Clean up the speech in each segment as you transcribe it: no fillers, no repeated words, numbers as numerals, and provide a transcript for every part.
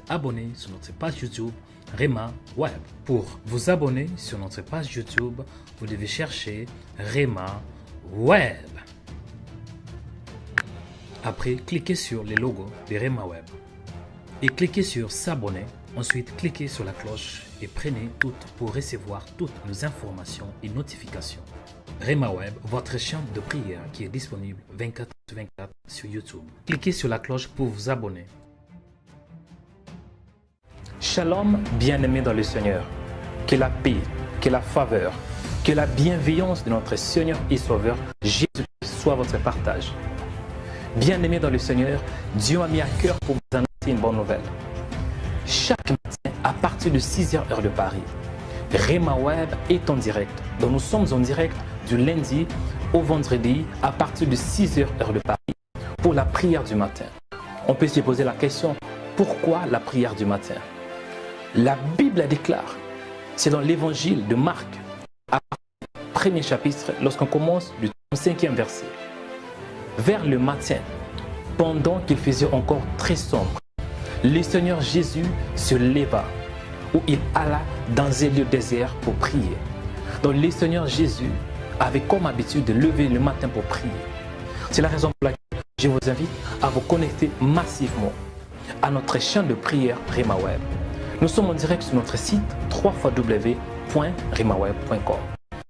abonner sur notre page YouTube Rema Web. Pour vous abonner sur notre page YouTube, vous devez chercher Rema Web. Après, cliquez sur le logo de Rema Web et cliquez sur s'abonner. Ensuite, cliquez sur la cloche et prenez toutes pour recevoir toutes nos informations et notifications. Rema Web, votre chaîne de prière qui est disponible 24/24 sur YouTube. Cliquez sur la cloche pour vous abonner. Shalom, bien-aimés dans le Seigneur. Que la paix, que la faveur, que la bienveillance de notre Seigneur et Sauveur Jésus soit votre partage. Bien-aimés dans le Seigneur, Dieu m'a mis à cœur pour vous annoncer une bonne nouvelle. Chaque matin, à partir de 6h heure de Paris, Rema Web est en direct. Donc nous sommes en direct du lundi au vendredi à partir de 6h heure de Paris pour la prière du matin. On peut se poser la question, pourquoi la prière du matin? La Bible déclare, c'est dans l'évangile de Marc, à premier chapitre, lorsqu'on commence du 35e verset. Vers le matin, pendant qu'il faisait encore très sombre, le Seigneur Jésus se leva, où il alla dans un lieu désert pour prier. Donc le Seigneur Jésus avait comme habitude de lever le matin pour prier. C'est la raison pour laquelle je vous invite à vous connecter massivement à notre chaîne de prière Rema Web. Nous sommes en direct sur notre site www.remaweb.com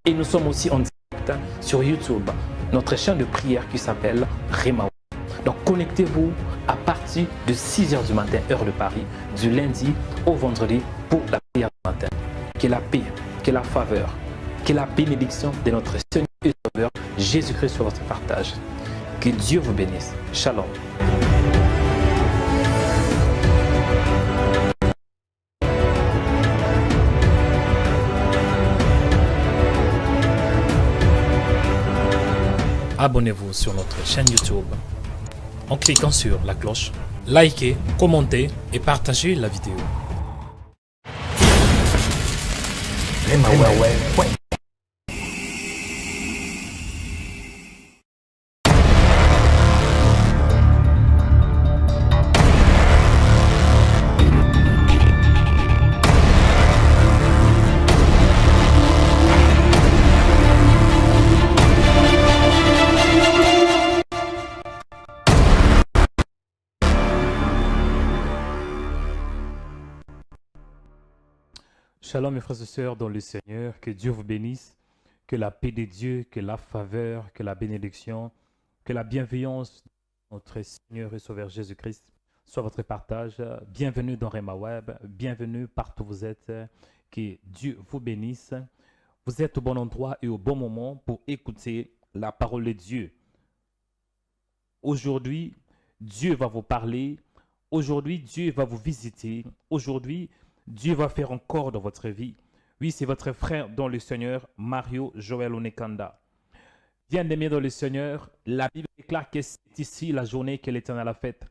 et nous sommes aussi en direct sur YouTube, notre chaîne de prière qui s'appelle Rema Web. Donc connectez-vous à partir de 6h du matin, heure de Paris, du lundi au vendredi pour la prière du matin. Que la paix, que la faveur, que la bénédiction de notre Seigneur et Sauveur Jésus-Christ soit votre partage. Que Dieu vous bénisse. Shalom. Abonnez-vous sur notre chaîne YouTube en cliquant sur la cloche. Likez, commentez et partagez la vidéo. RemaWeb. Shalom mes frères et sœurs dans le Seigneur, que Dieu vous bénisse, que la paix de Dieu, que la faveur, que la bénédiction, que la bienveillance de notre Seigneur et Sauveur Jésus-Christ soit votre partage. Bienvenue dans Rema Web, bienvenue partout où vous êtes, que Dieu vous bénisse. Vous êtes au bon endroit et au bon moment pour écouter la parole de Dieu. Aujourd'hui, Dieu va vous parler, aujourd'hui Dieu va vous visiter, aujourd'hui Dieu va faire encore dans votre vie. Oui, c'est votre frère dans le Seigneur, Mario Joël Onekanda. Bien-aimé dans le Seigneur, la Bible déclare que c'est ici la journée que l'Éternel a faite.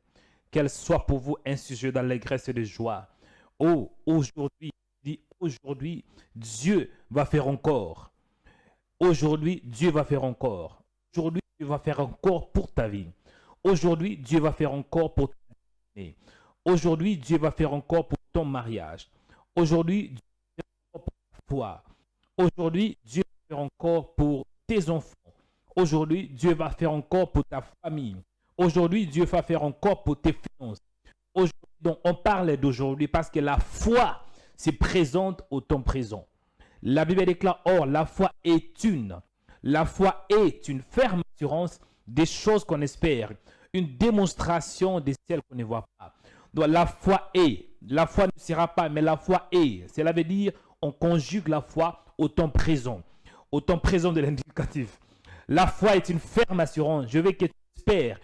Qu'elle soit pour vous un sujet d'allégresse et de joie. Oh, aujourd'hui, Dieu va faire encore. Aujourd'hui, Dieu va faire encore. Aujourd'hui, Dieu va faire encore pour ta vie. Aujourd'hui, Dieu va faire encore pour ta vie. Aujourd'hui, Dieu va faire encore pour ton mariage. Aujourd'hui, Dieu va faire encore pour ta foi. Aujourd'hui, Dieu va faire encore pour tes enfants. Aujourd'hui, Dieu va faire encore pour ta famille. Aujourd'hui, Dieu va faire encore pour tes finances. Aujourd'hui, donc, on parle d'aujourd'hui parce que la foi se présente au temps présent. La Bible déclare, or, la foi est une ferme assurance des choses qu'on espère, une démonstration de celles qu'on ne voit pas. Donc la foi est, la foi ne sera pas, mais la foi est. Cela veut dire on conjugue la foi au temps présent de l'indicatif. La foi est une ferme assurance. Je veux que tu espères.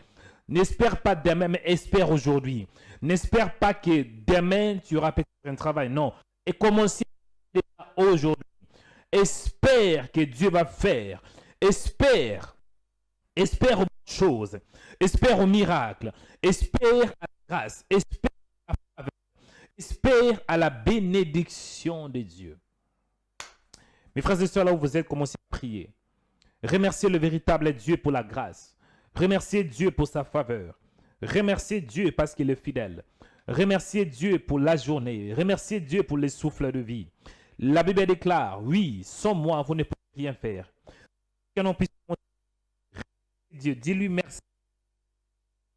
N'espère pas demain, mais espère aujourd'hui. N'espère pas que demain tu auras peut-être un travail. Non. Et commencez aujourd'hui. Espère que Dieu va faire. Espère aux choses. Espère au miracle. Espère à la grâce. Espère à la faveur. Espère à la bénédiction de Dieu. Mes frères et sœurs, là où vous êtes, commencez à prier. Remerciez le véritable Dieu pour la grâce. Remerciez Dieu pour sa faveur. Remerciez Dieu parce qu'il est fidèle. Remerciez Dieu pour la journée. Remerciez Dieu pour les souffles de vie. La Bible déclare, oui, sans moi, vous ne pouvez rien faire. Que l'on puisse Dieu, dis-lui merci.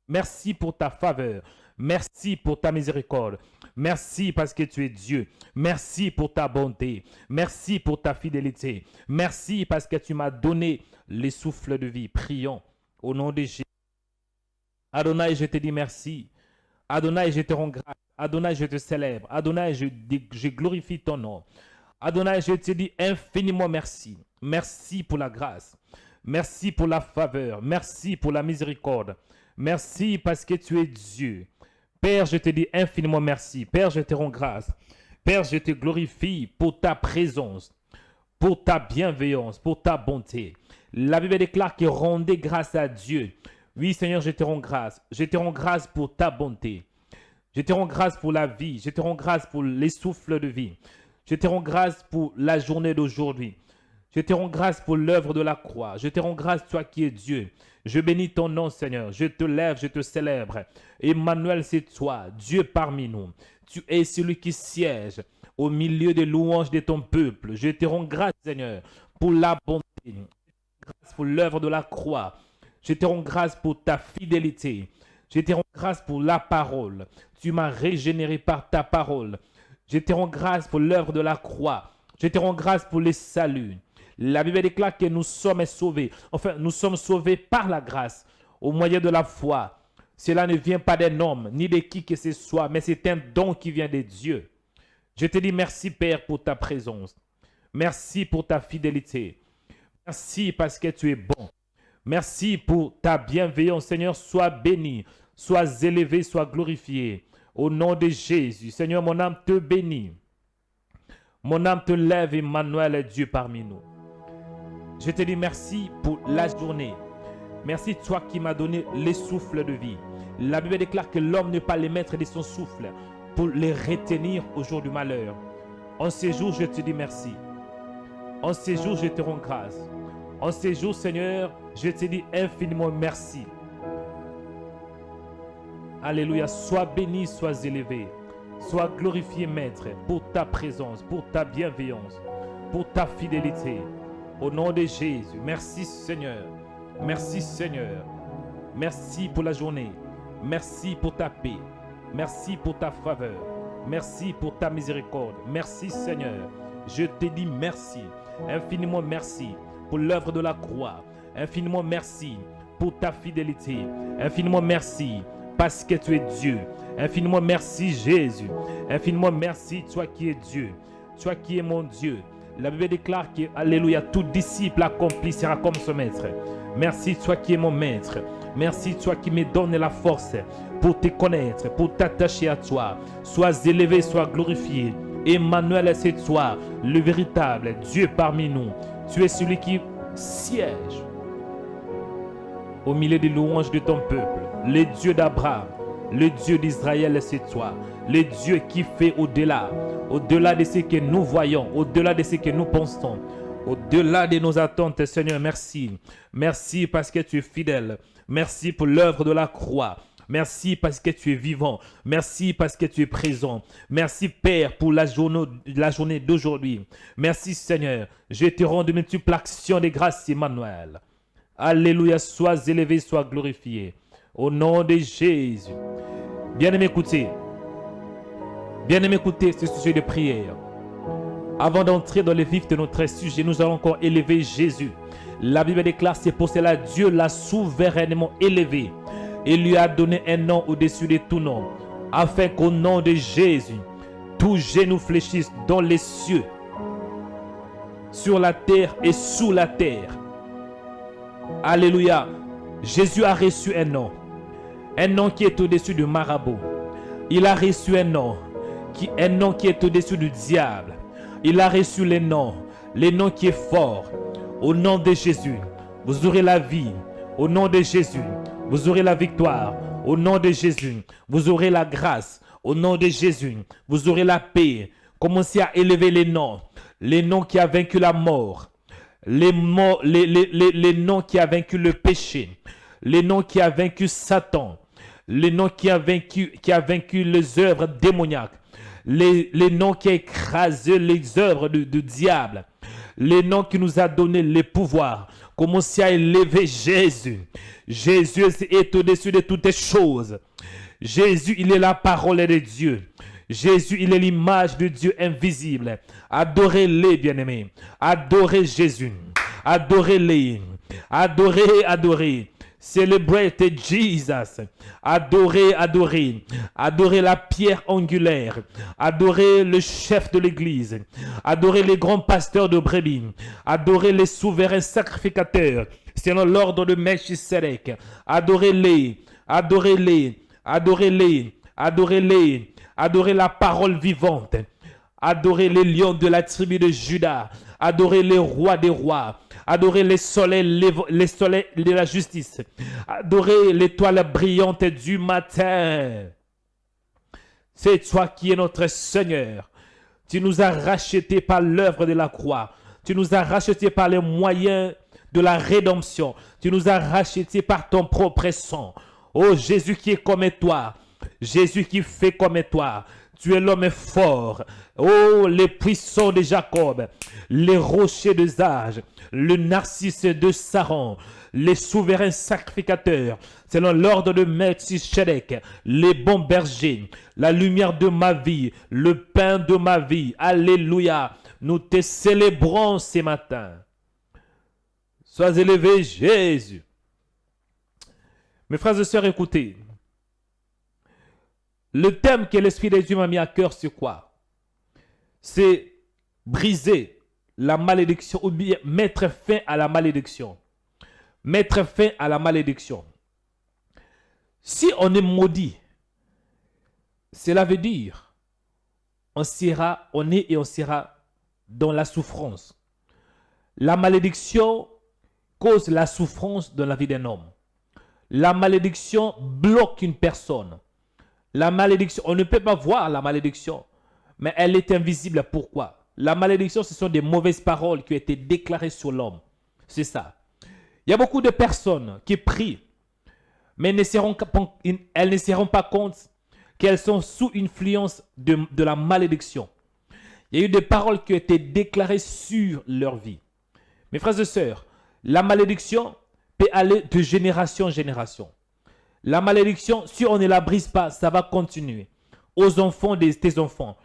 Merci pour ta faveur. Merci pour ta miséricorde. Merci parce que tu es Dieu. Merci pour ta bonté. Merci pour ta fidélité. Merci parce que tu m'as donné les souffles de vie. Prions au nom de Jésus. Adonai, je te dis merci. Adonai, je te rends grâce. Adonai, je te célèbre. Adonai, je glorifie ton nom. Adonai, je te dis infiniment merci. Merci pour la grâce. Merci pour la faveur. Merci pour la miséricorde. Merci parce que tu es Dieu. Père, je te dis infiniment merci. Père, je te rends grâce. Père, je te glorifie pour ta présence, pour ta bienveillance, pour ta bonté. La Bible déclare que rendez grâce à Dieu. Oui, Seigneur, je te rends grâce. Je te rends grâce pour ta bonté. Je te rends grâce pour la vie. Je te rends grâce pour les souffles de vie. Je te rends grâce pour la journée d'aujourd'hui. Je te rends grâce pour l'œuvre de la croix. Je te rends grâce, toi qui es Dieu. Je bénis ton nom, Seigneur. Je te lève, je te célèbre. Emmanuel, c'est toi, Dieu parmi nous. Tu es celui qui siège au milieu des louanges de ton peuple. Je te rends grâce, Seigneur, pour la bonté. Je te rends grâce pour l'œuvre de la croix. Je te rends grâce pour ta fidélité. Je te rends grâce pour la parole. Tu m'as régénéré par ta parole. Je te rends grâce pour l'œuvre de la croix. Je te rends grâce pour les saluts. La Bible déclare que nous sommes sauvés. Enfin, nous sommes sauvés par la grâce, au moyen de la foi. Cela ne vient pas d'un homme, ni de qui que ce soit, mais c'est un don qui vient de Dieu. Je te dis merci, Père, pour ta présence. Merci pour ta fidélité. Merci parce que tu es bon. Merci pour ta bienveillance. Seigneur, sois béni, sois élevé, sois glorifié. Au nom de Jésus, Seigneur, mon âme te bénit. Mon âme te lève, Emmanuel est Dieu parmi nous. Je te dis merci pour la journée. Merci toi qui m'as donné les souffles de vie. La Bible déclare que l'homme n'est pas le maître de son souffle pour les retenir au jour du malheur. En ces jours, je te dis merci. En ces jours, je te rends grâce. En ces jours, Seigneur, je te dis infiniment merci. Alléluia. Sois béni, sois élevé. Sois glorifié, Maître, pour ta présence, pour ta bienveillance, pour ta fidélité. Au nom de Jésus, merci Seigneur. Merci Seigneur. Merci pour la journée. Merci pour ta paix. Merci pour ta faveur. Merci pour ta miséricorde. Merci Seigneur. Je te dis merci. Infiniment merci pour l'œuvre de la croix. Infiniment merci pour ta fidélité. Infiniment merci parce que tu es Dieu. Infiniment merci Jésus. Infiniment merci toi qui es Dieu. Toi qui es mon Dieu. La Bible déclare que, alléluia, tout disciple accompli sera comme son maître. Merci toi qui es mon maître. Merci toi qui me donnes la force pour te connaître, pour t'attacher à toi. Sois élevé, sois glorifié. Emmanuel, c'est toi, le véritable Dieu parmi nous. Tu es celui qui siège au milieu des louanges de ton peuple. Le Dieu d'Abraham, le Dieu d'Israël, c'est toi. Le Dieu qui fait au-delà de ce que nous voyons, au-delà de ce que nous pensons, au-delà de nos attentes. Seigneur, merci. Merci parce que tu es fidèle. Merci pour l'œuvre de la croix. Merci parce que tu es vivant. Merci parce que tu es présent. Merci Père pour la journée d'aujourd'hui. Merci Seigneur. Je te rends de multiples actions de grâce, Emmanuel. Alléluia, sois élevé, sois glorifié. Au nom de Jésus. Bien-aimé, écoutez. Bien-aimé, écoutez ce sujet de prière. Avant d'entrer dans le vif de notre sujet, nous allons encore élever Jésus. La Bible déclare, c'est pour cela Dieu l'a souverainement élevé et lui a donné un nom au-dessus de tout nom, afin qu'au nom de Jésus, tout genou fléchisse dans les cieux, sur la terre et sous la terre. Alléluia. Jésus a reçu un nom qui est au-dessus du marabout. Il a reçu un nom qui est au-dessus du diable. Il a reçu le nom qui est fort. Au nom de Jésus, vous aurez la vie. Au nom de Jésus, vous aurez la victoire. Au nom de Jésus, vous aurez la grâce. Au nom de Jésus, vous aurez la paix. Commencez à élever les noms qui a vaincu la mort, les noms qui a vaincu le péché, les noms qui a vaincu Satan, le nom qui a vaincu les œuvres démoniaques, le nom qui a écrasé les œuvres du diable, le nom qui nous a donné les pouvoirs. Commencez à élever Jésus. Jésus est au-dessus de toutes choses. Jésus, il est la parole de Dieu. Jésus, il est l'image de Dieu invisible. Adorez-les, bien-aimés. Adorez Jésus. Adorez-les. Adorez. Celebrate Jesus. Adorez. Adorez la pierre angulaire. Adorez le chef de l'église. Adorez les grands pasteurs de brebis. Adorez les souverains sacrificateurs. Selon l'ordre de Melchisedec. Adorez-les. Adorez la parole vivante. Adorez les lions de la tribu de Juda. Adorez les rois des rois. Adorez les soleils de la justice. Adorez l'étoile brillante du matin. C'est toi qui es notre Seigneur. Tu nous as rachetés par l'œuvre de la croix. Tu nous as rachetés par les moyens de la rédemption. Tu nous as rachetés par ton propre sang. Oh Jésus qui est comme toi. Jésus qui fait comme toi. Tu es l'homme fort. Oh, les puissants de Jacob, les rochers de Zage, le narcisse de Saron, les souverains sacrificateurs, selon l'ordre de Melchisedec, les bons bergers, la lumière de ma vie, le pain de ma vie. Alléluia. Nous te célébrons ce matin. Sois élevé, Jésus. Mes frères et sœurs, écoutez. Le thème que l'Esprit de Dieu m'a mis à cœur, c'est quoi? C'est briser la malédiction ou bien mettre fin à la malédiction. Mettre fin à la malédiction. Si on est maudit, cela veut dire on est et on sera dans la souffrance. La malédiction cause la souffrance dans la vie d'un homme. La malédiction bloque une personne. La malédiction, on ne peut pas voir la malédiction, mais elle est invisible. Pourquoi? La malédiction, ce sont des mauvaises paroles qui ont été déclarées sur l'homme. C'est ça. Il y a beaucoup de personnes qui prient, mais elles ne se rendent pas compte qu'elles sont sous influence de la malédiction. Il y a eu des paroles qui ont été déclarées sur leur vie. Mes frères et sœurs, la malédiction peut aller de génération en génération. La malédiction, si on ne la brise pas, ça va continuer aux enfants de tes enfants,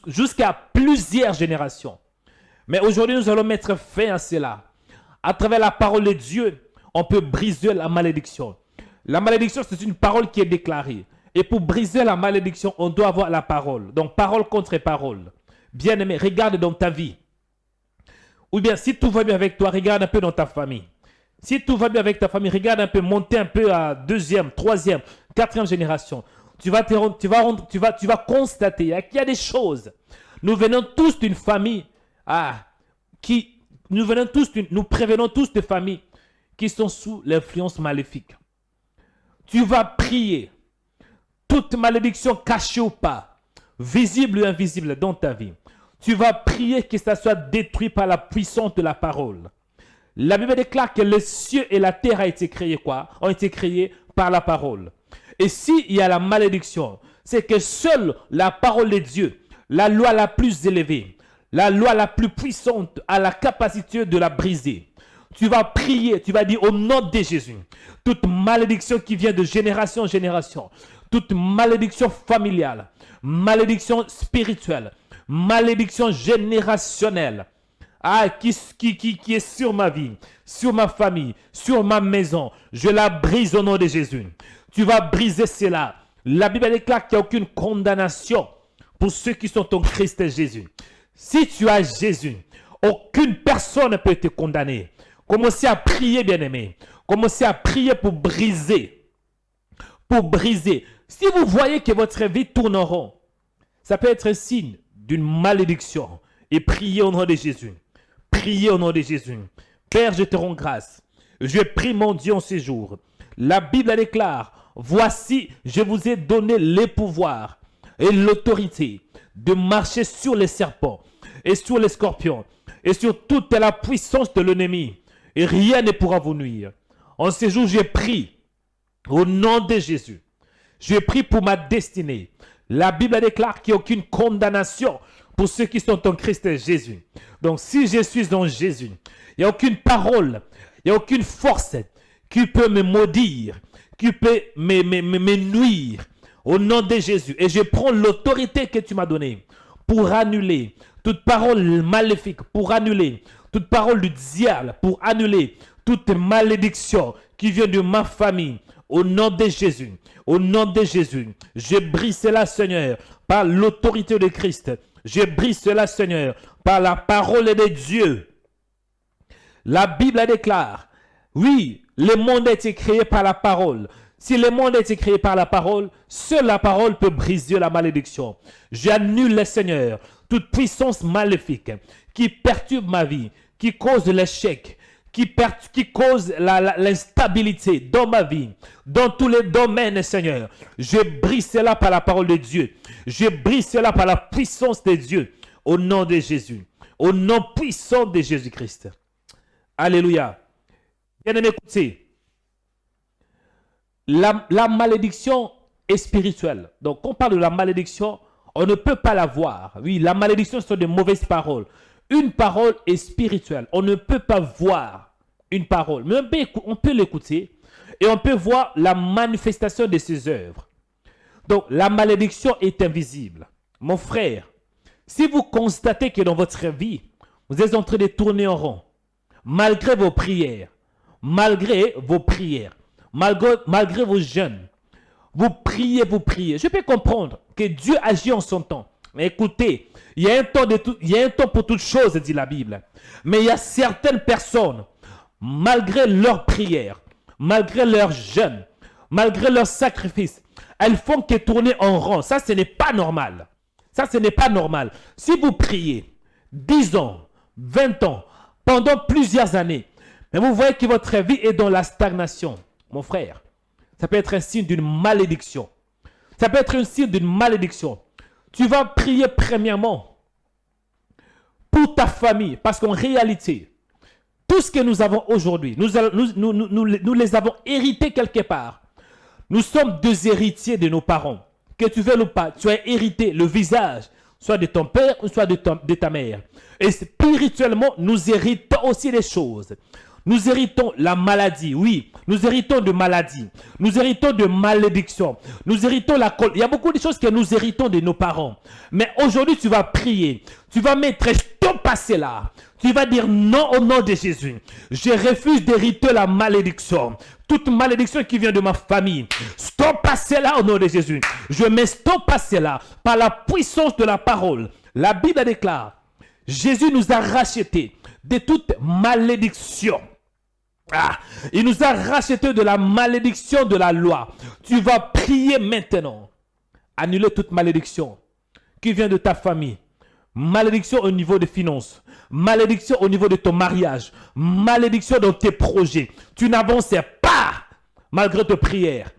jusqu'à plusieurs générations. Mais aujourd'hui, nous allons mettre fin à cela. À travers la parole de Dieu, on peut briser la malédiction. La malédiction, c'est une parole qui est déclarée. Et pour briser la malédiction, on doit avoir la parole. Donc, parole contre parole. Bien-aimé, regarde dans ta vie. Ou bien, si tout va bien avec toi, regarde un peu dans ta famille. Si tout va bien avec ta famille, regarde un peu, monter un peu à 2e, 3e, 4e génération. Tu vas constater qu'il y a des choses. Nous venons tous d'une famille nous prévenons tous de familles qui sont sous l'influence maléfique. Tu vas prier. Toute malédiction cachée ou pas, visible ou invisible dans ta vie. Tu vas prier que ça soit détruit par la puissance de la parole. La Bible déclare que les cieux et la terre ont été créés par la parole. Et s'il y a la malédiction, c'est que seule la parole de Dieu, la loi la plus élevée, la loi la plus puissante, a la capacité de la briser. Tu vas prier, tu vas dire au nom de Jésus, toute malédiction qui vient de génération en génération, toute malédiction familiale, malédiction spirituelle, malédiction générationnelle, qui est sur ma vie, sur ma famille, sur ma maison, je la brise au nom de Jésus. Tu vas briser cela. La Bible déclare qu'il n'y a aucune condamnation pour ceux qui sont en Christ Jésus. Si tu as Jésus, aucune personne ne peut te condamner. Commencez à prier, bien-aimé. Commencez à prier pour briser. Pour briser. Si vous voyez que votre vie tourne en rond, ça peut être un signe d'une malédiction. Et priez au nom de Jésus. Priez au nom de Jésus. Père, je te rends grâce. Je prie mon Dieu en ces jours. La Bible déclare, voici, je vous ai donné les pouvoirs et l'autorité de marcher sur les serpents et sur les scorpions et sur toute la puissance de l'ennemi. Et rien ne pourra vous nuire. En ces jours, je prie au nom de Jésus. Je prie pour ma destinée. La Bible déclare qu'il n'y a aucune condamnation pour ceux qui sont en Christ Jésus. Donc, si je suis en Jésus, il n'y a aucune parole, il n'y a aucune force qui peut me maudire, qui peut me nuire au nom de Jésus. Et je prends l'autorité que tu m'as donnée pour annuler toute parole maléfique, pour annuler toute parole du diable, pour annuler toute malédiction qui vient de ma famille. Au nom de Jésus, au nom de Jésus, je brise cela, Seigneur, par l'autorité de Christ. Je brise cela, Seigneur, par la parole de Dieu. La Bible déclare, oui, le monde a été créé par la parole. Si le monde a été créé par la parole, seule la parole peut briser la malédiction. J'annule, Seigneur, toute puissance maléfique qui perturbe ma vie, qui cause l'échec, qui cause l'instabilité dans ma vie, dans tous les domaines, Seigneur. Je brise cela par la parole de Dieu. Je brise cela par la puissance de Dieu. Au nom de Jésus. Au nom puissant de Jésus-Christ. Alléluia. Bien-aimés, écoutez. La malédiction est spirituelle. Donc, quand on parle de la malédiction, on ne peut pas la voir. Oui, la malédiction, ce sont de mauvaises paroles. Une parole est spirituelle. On ne peut pas voir une parole. Mais on peut l'écouter et on peut voir la manifestation de ses œuvres. Donc, la malédiction est invisible. Mon frère, si vous constatez que dans votre vie, vous êtes en train de tourner en rond, malgré vos prières, malgré vos jeûnes, vous priez. Je peux comprendre que Dieu agit en son temps. Mais écoutez, il y a un temps pour toutes choses, dit la Bible. Mais il y a certaines personnes, malgré leurs prières, malgré leurs jeûnes, malgré leurs sacrifices, elles font que tourner en rond. Ça, ce n'est pas normal. Ça, ce n'est pas normal. Si vous priez 10 ans, 20 ans, pendant plusieurs années, mais vous voyez que votre vie est dans la stagnation, mon frère, ça peut être un signe d'une malédiction. Ça peut être un signe d'une malédiction. Tu vas prier premièrement pour ta famille, parce qu'en réalité, tout ce que nous avons aujourd'hui, nous les avons hérités quelque part. Nous sommes deux héritiers de nos parents. Que tu veuilles ou pas, tu as hérité le visage, soit de ton père ou soit de ta mère. Et spirituellement, nous héritons aussi des choses. Nous héritons la maladie, oui. Nous héritons de maladie. Nous héritons de malédiction. Nous héritons la colère. Il y a beaucoup de choses que nous héritons de nos parents. Mais aujourd'hui, tu vas prier. Tu vas mettre ton passé là. Tu vas dire non au nom de Jésus. Je refuse d'hériter la malédiction. Toute malédiction qui vient de ma famille. Stop passé là au nom de Jésus. Je mets stop passé là par la puissance de la parole. La Bible déclare, Jésus nous a rachetés de toute malédiction. Il nous a rachetés de la malédiction de la loi. Tu vas prier maintenant. Annuler toute malédiction qui vient de ta famille. Malédiction au niveau des finances. Malédiction au niveau de ton mariage. Malédiction dans tes projets. Tu n'avances pas malgré tes prières.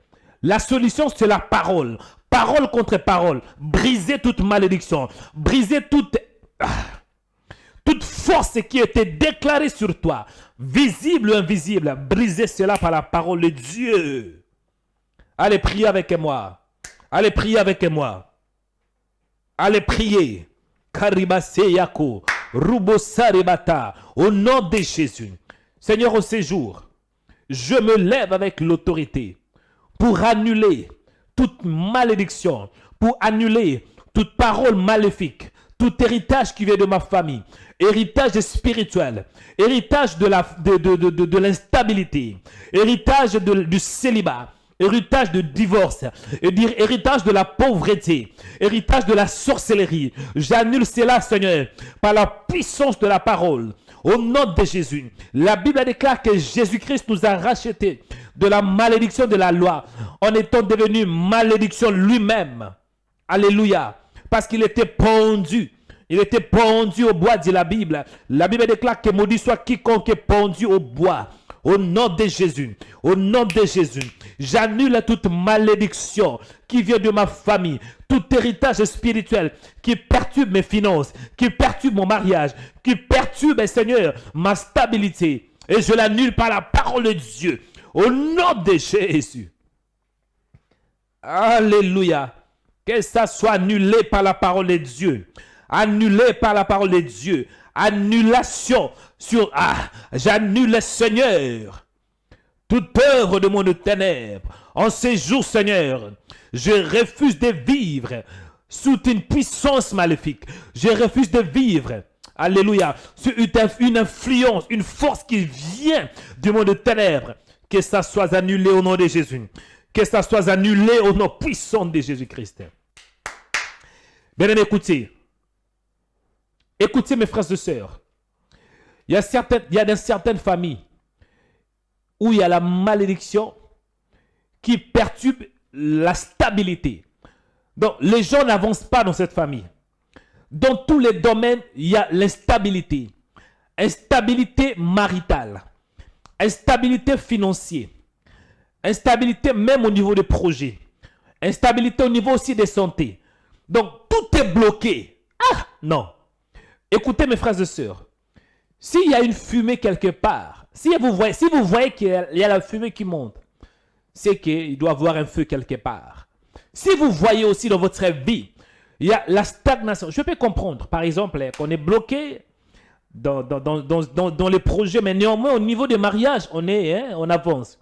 La solution, c'est la parole. Parole contre parole. Briser toute malédiction. Briser toute force qui était déclarée sur toi, visible ou invisible, briser cela par la parole de Dieu. Allez prier avec moi. Allez prier avec moi. Allez prier. Karibaseyako, Rubosarebata, au nom de Jésus. Seigneur, au séjour, je me lève avec l'autorité pour annuler toute malédiction, pour annuler toute parole maléfique, tout héritage qui vient de ma famille, héritage spirituel, héritage de l'instabilité, héritage du célibat, héritage de divorce, héritage de la pauvreté, héritage de la sorcellerie. J'annule cela, Seigneur, par la puissance de la parole. Au nom de Jésus, la Bible déclare que Jésus-Christ nous a rachetés de la malédiction de la loi en étant devenu malédiction lui-même. Alléluia. Parce qu'il était pendu. Il était pendu au bois, dit la Bible. La Bible déclare que maudit soit quiconque est pendu au bois. Au nom de Jésus, au nom de Jésus, j'annule toute malédiction qui vient de ma famille, tout héritage spirituel qui perturbe mes finances, qui perturbe mon mariage, qui perturbe, Seigneur, ma stabilité. Et je l'annule par la parole de Dieu, au nom de Jésus. Alléluia. Que ça soit annulé par la parole de Dieu. Annulé par la parole de Dieu. Annulation sur... j'annule, Seigneur, toute œuvre de mon ténèbres. En ces jours, Seigneur, je refuse de vivre sous une puissance maléfique. Je refuse de vivre, alléluia, sur une influence, une force qui vient du monde de ténèbres. Que ça soit annulé au nom de Jésus. Que ça soit annulé au nom puissant de Jésus-Christ. Bien aimé, écoutez. Écoutez mes frères et sœurs. Il y a dans certaines familles où il y a la malédiction qui perturbe la stabilité. Donc, les gens n'avancent pas dans cette famille. Dans tous les domaines, il y a l'instabilité. Instabilité maritale. Instabilité financière. Instabilité même au niveau des projets. Instabilité au niveau aussi des santé. Donc, tout est bloqué. Non. Écoutez mes frères et sœurs. S'il y a une fumée quelque part, si vous voyez qu'il y a la fumée qui monte, c'est qu'il doit y avoir un feu quelque part. Si vous voyez aussi dans votre vie, il y a la stagnation. Je peux comprendre, par exemple, qu'on est bloqué dans les projets, mais néanmoins, au niveau des mariages, on avance.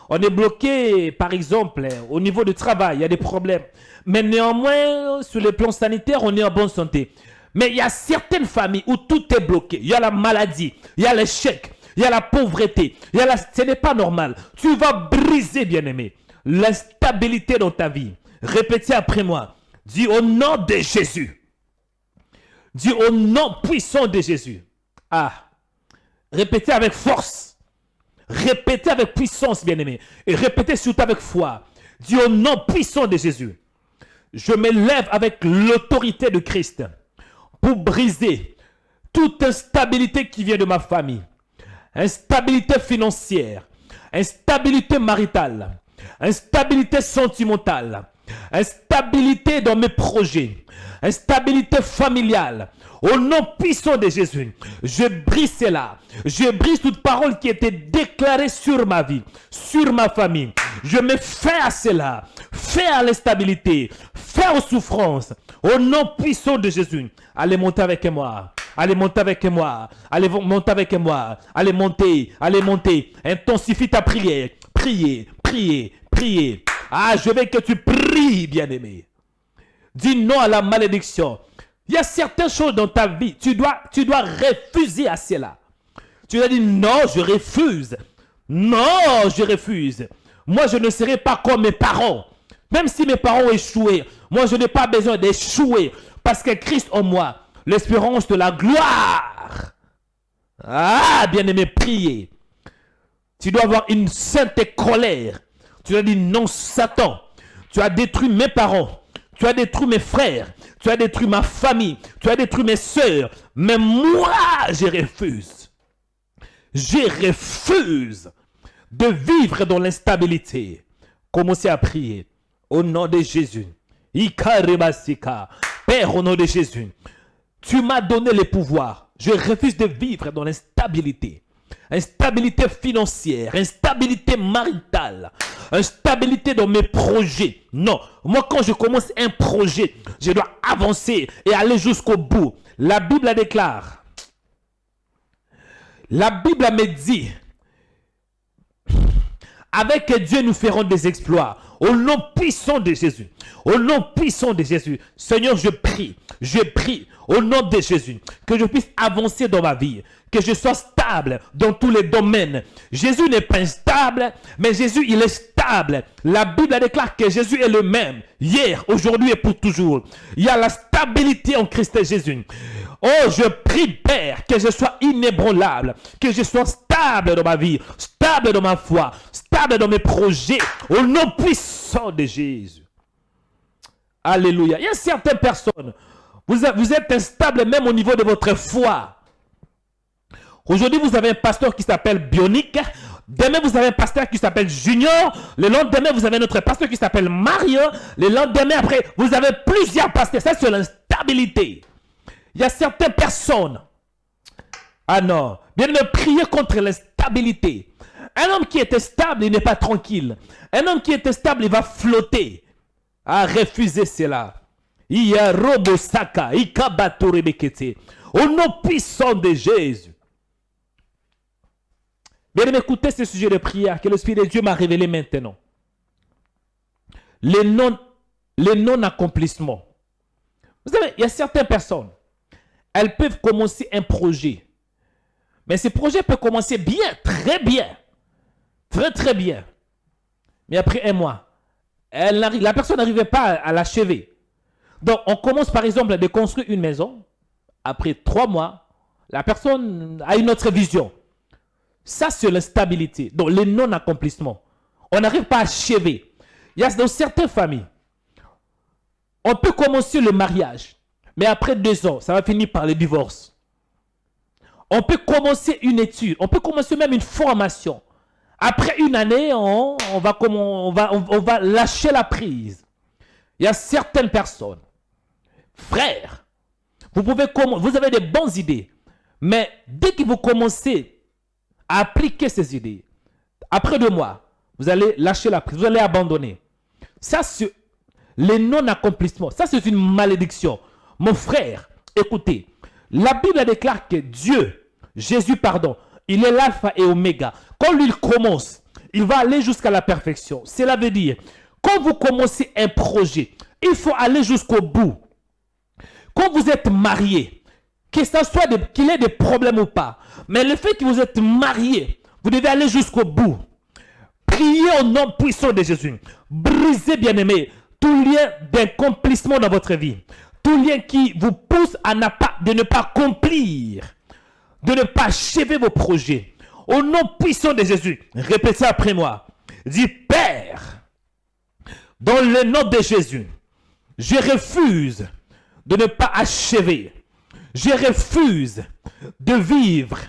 On est bloqué, par exemple, au niveau du travail, il y a des problèmes. Mais néanmoins, sur le plan sanitaire, on est en bonne santé. Mais il y a certaines familles où tout est bloqué. Il y a la maladie, il y a l'échec, il y a la pauvreté. Ce n'est pas normal. Tu vas briser, bien-aimé, l'instabilité dans ta vie. Répétez après moi. Dis au nom de Jésus. Dis au nom puissant de Jésus. Répétez avec force. Répétez avec puissance, bien-aimé. Et répétez surtout avec foi. Dis au nom puissant de Jésus. Je me lève avec l'autorité de Christ pour briser toute instabilité qui vient de ma famille. Instabilité financière, instabilité maritale, instabilité sentimentale, instabilité dans mes projets, instabilité familiale. Au nom puissant de Jésus, je brise cela. Je brise toute parole qui était déclarée sur ma vie, sur ma famille. Je me fais à cela, fais à l'instabilité, fais aux souffrances. Au nom puissant de Jésus, allez monter avec moi. Allez monter avec moi. Allez monter avec moi. Allez monter. Allez monter. Intensifie ta prière. Priez. Priez. Priez. Je veux que tu pries, bien-aimé. Dis non à la malédiction. Il y a certaines choses dans ta vie. Tu dois refuser à cela. Tu dois dire non, je refuse. Non, je refuse. Moi, je ne serai pas comme mes parents. Même si mes parents ont échoué, moi, je n'ai pas besoin d'échouer. Parce que Christ en moi, l'espérance de la gloire. Bien-aimé, priez. Tu dois avoir une sainte colère. Tu dois dire non, Satan. Tu as détruit mes parents. Tu as détruit mes frères. Tu as détruit ma famille. Tu as détruit mes soeurs. Mais moi, je refuse. Je refuse de vivre dans l'instabilité. Commencez à prier. Au nom de Jésus. Père, au nom de Jésus. Tu m'as donné le pouvoir. Je refuse de vivre dans l'instabilité. Instabilité financière, instabilité maritale, instabilité dans mes projets. Non, moi quand je commence un projet, je dois avancer et aller jusqu'au bout. La Bible déclare. La Bible me dit, avec Dieu nous ferons des exploits. Au nom puissant de Jésus. Au nom puissant de Jésus. Seigneur, je prie au nom de Jésus que je puisse avancer dans ma vie. Que je sois stable dans tous les domaines. Jésus n'est pas instable, mais Jésus, il est stable. La Bible déclare que Jésus est le même. Hier, aujourd'hui et pour toujours. Il y a la stabilité en Christ Jésus. Oh, je prie, Père, que je sois inébranlable, que je sois stable dans ma vie, stable dans ma foi, stable dans mes projets, au nom puissant de Jésus. Alléluia. Il y a certaines personnes, vous êtes instable même au niveau de votre foi. Aujourd'hui, vous avez un pasteur qui s'appelle Bionique. Demain, vous avez un pasteur qui s'appelle Junior. Le lendemain, vous avez notre pasteur qui s'appelle Mario. Le lendemain, après, vous avez plusieurs pasteurs. Ça, c'est l'instabilité. Il y a certaines personnes. Non. Bien de prier contre l'instabilité. Un homme qui est stable, il n'est pas tranquille. Un homme qui est stable, il va flotter. à refuser cela. Il y a Robosaka, Ikabatoribekete. Au nom puissant de Jésus. Bien aimé, écoutez ce sujet de prière que le Spirit de Dieu m'a révélé maintenant. Les non-accomplissements. Vous savez, il y a certaines personnes, elles peuvent commencer un projet. Mais ce projet peut commencer bien, très bien. Très, très bien. Mais après un mois, la personne n'arrivait pas à l'achever. Donc, on commence par exemple de construire une maison. Après 3 mois, la personne a une autre vision. Ça, c'est l'instabilité. Donc, les non-accomplissements. On n'arrive pas à achever. Il y a dans certaines familles, on peut commencer le mariage, mais après 2 ans, ça va finir par le divorce. On peut commencer une étude, on peut commencer même une formation. Après une année, on va lâcher la prise. Il y a certaines personnes, frères, vous avez des bonnes idées, mais dès que vous commencez à appliquer ces idées, après 2 mois, vous allez lâcher la prise, vous allez abandonner. Ça, c'est les non-accomplissements. Ça, c'est une malédiction. Mon frère, écoutez, la Bible déclare que Dieu, Jésus, pardon, il est l'alpha et oméga. Quand lui, il commence, il va aller jusqu'à la perfection. Cela veut dire, quand vous commencez un projet, il faut aller jusqu'au bout. Quand vous êtes marié, que ça soit qu'il ait des problèmes ou pas, mais le fait que vous êtes marié, vous devez aller jusqu'au bout. Priez au nom puissant de Jésus. Brisez, bien-aimés, tout lien d'accomplissement dans votre vie. Tout lien qui vous pousse à de ne pas accomplir, de ne pas achever vos projets. Au nom puissant de Jésus, répétez après moi. Dis, Père, dans le nom de Jésus, je refuse de ne pas achever. Je refuse de vivre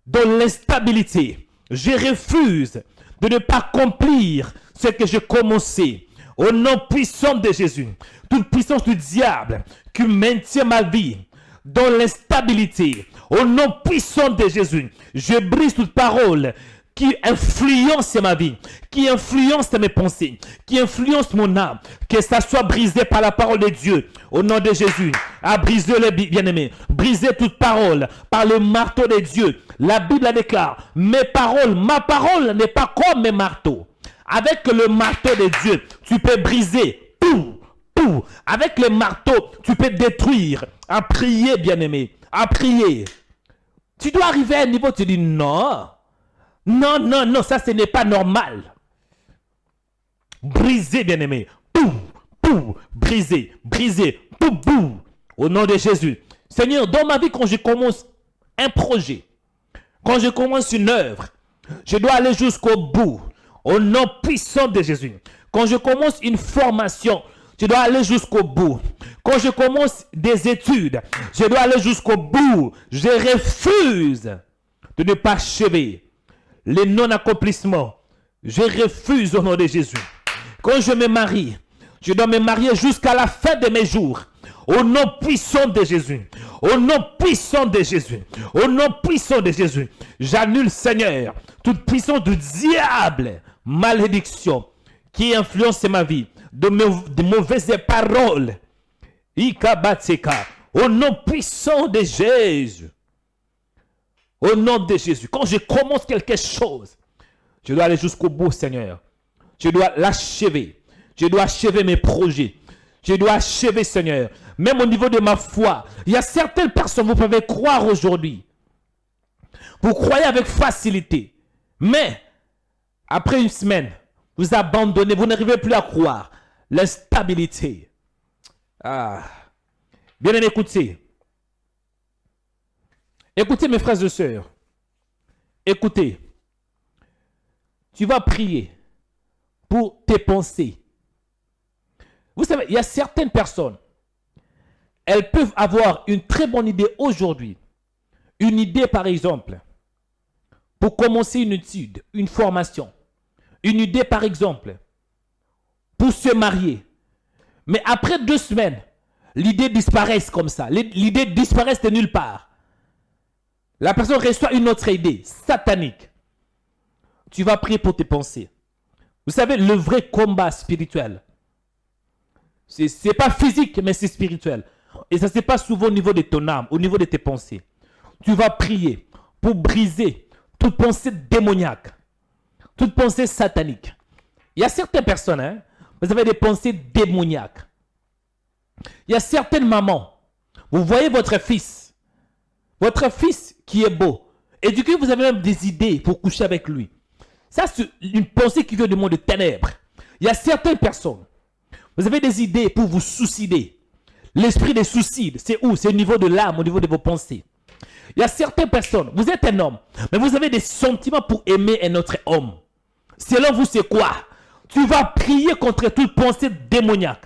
dans l'instabilité. Je refuse de ne pas accomplir ce que j'ai commencé. Au nom puissant de Jésus, toute puissance du diable qui maintient ma vie dans l'instabilité, au nom puissant de Jésus, je brise toute parole qui influence ma vie, qui influence mes pensées, qui influence mon âme, que ça soit brisé par la parole de Dieu, au nom de Jésus. À briser les bien-aimés, briser toute parole par le marteau de Dieu. La Bible la déclare, ma parole n'est pas comme mes marteaux. Avec le marteau de Dieu, tu peux briser tout. Avec le marteau, tu peux détruire. À prier, bien-aimé, à prier. Tu dois arriver à un niveau, tu dis non. Non, ça ce n'est pas normal. Briser, bien-aimé. Briser. Au nom de Jésus. Seigneur, dans ma vie, quand je commence un projet, quand je commence une œuvre, je dois aller jusqu'au bout. Au nom puissant de Jésus. Quand je commence une formation, je dois aller jusqu'au bout. Quand je commence des études, je dois aller jusqu'au bout. Je refuse de ne pas achever les non-accomplissements. Je refuse au nom de Jésus. Quand je me marie, je dois me marier jusqu'à la fin de mes jours. Au nom puissant de Jésus. Au nom puissant de Jésus. Au nom puissant de Jésus. J'annule, Seigneur, toute puissance du diable, malédiction, qui influence ma vie, de mauvaises paroles. Ikabatseka. Au nom puissant de Jésus. Au nom de Jésus. Quand je commence quelque chose, je dois aller jusqu'au bout, Seigneur. Je dois l'achever. Je dois achever mes projets. Je dois achever, Seigneur. Même au niveau de ma foi. Il y a certaines personnes, vous pouvez croire aujourd'hui. Vous croyez avec facilité. Mais, après une semaine, vous abandonnez. Vous n'arrivez plus à croire. L'instabilité. Bien aimé, écoutez. Écoutez mes frères et sœurs. Écoutez. Tu vas prier pour tes pensées. Vous savez, il y a certaines personnes, elles peuvent avoir une très bonne idée aujourd'hui. Une idée par exemple, pour commencer une étude, une formation. Une idée par exemple, pour se marier. Mais après 2 semaines, l'idée disparaît comme ça. L'idée disparaît de nulle part. La personne reçoit une autre idée, satanique. Tu vas prier pour tes pensées. Vous savez, le vrai combat spirituel, C'est pas physique, mais c'est spirituel. Et ça se passe souvent au niveau de ton âme, au niveau de tes pensées. Tu vas prier pour briser toute pensée démoniaque, toute pensée satanique. Il y a certaines personnes, hein, vous avez des pensées démoniaques. Il y a certaines mamans, vous voyez votre fils qui est beau, et du coup vous avez même des idées pour coucher avec lui. Ça, c'est une pensée qui vient du monde de ténèbres. Il y a certaines personnes, vous avez des idées pour vous suicider. L'esprit des suicides, c'est où? C'est au niveau de l'âme, au niveau de vos pensées. Il y a certaines personnes, vous êtes un homme, mais vous avez des sentiments pour aimer un autre homme. Selon vous, c'est quoi? Tu vas prier contre toute pensée démoniaque.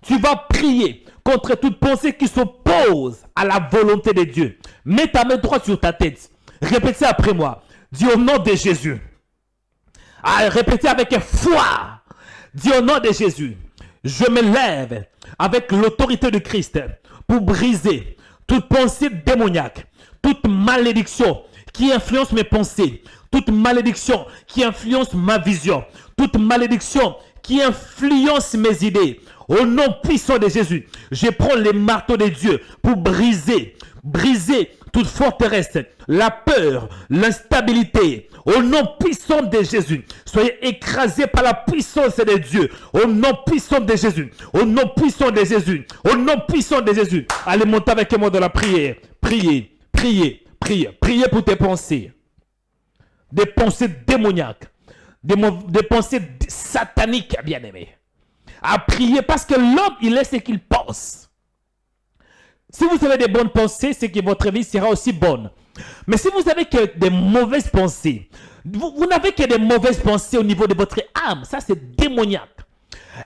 Tu vas prier contre toute pensée qui s'oppose à la volonté de Dieu. Mets ta main droite sur ta tête. Répétez après moi. Dis au nom de Jésus. Répétez avec foi. Dis au nom de Jésus. Je me lève avec l'autorité de Christ pour briser toute pensée démoniaque, toute malédiction qui influence mes pensées, toute malédiction qui influence ma vision, toute malédiction qui influence mes idées. Au nom puissant de Jésus, je prends les marteaux de Dieu pour briser toute forteresse, la peur, l'instabilité. Au nom puissant de Jésus, soyez écrasés par la puissance de Dieu. Au nom puissant de Jésus, au nom puissant de Jésus, au nom puissant de Jésus. Allez, montez avec moi dans la prière. Priez, priez, priez. Priez pour tes pensées. Des pensées démoniaques, des pensées sataniques, bien-aimés. À prier parce que l'homme, il est ce qu'il pense. Si vous avez des bonnes pensées, c'est que votre vie sera aussi bonne. Mais si vous avez que des mauvaises pensées, vous n'avez que des mauvaises pensées au niveau de votre âme. Ça, c'est démoniaque.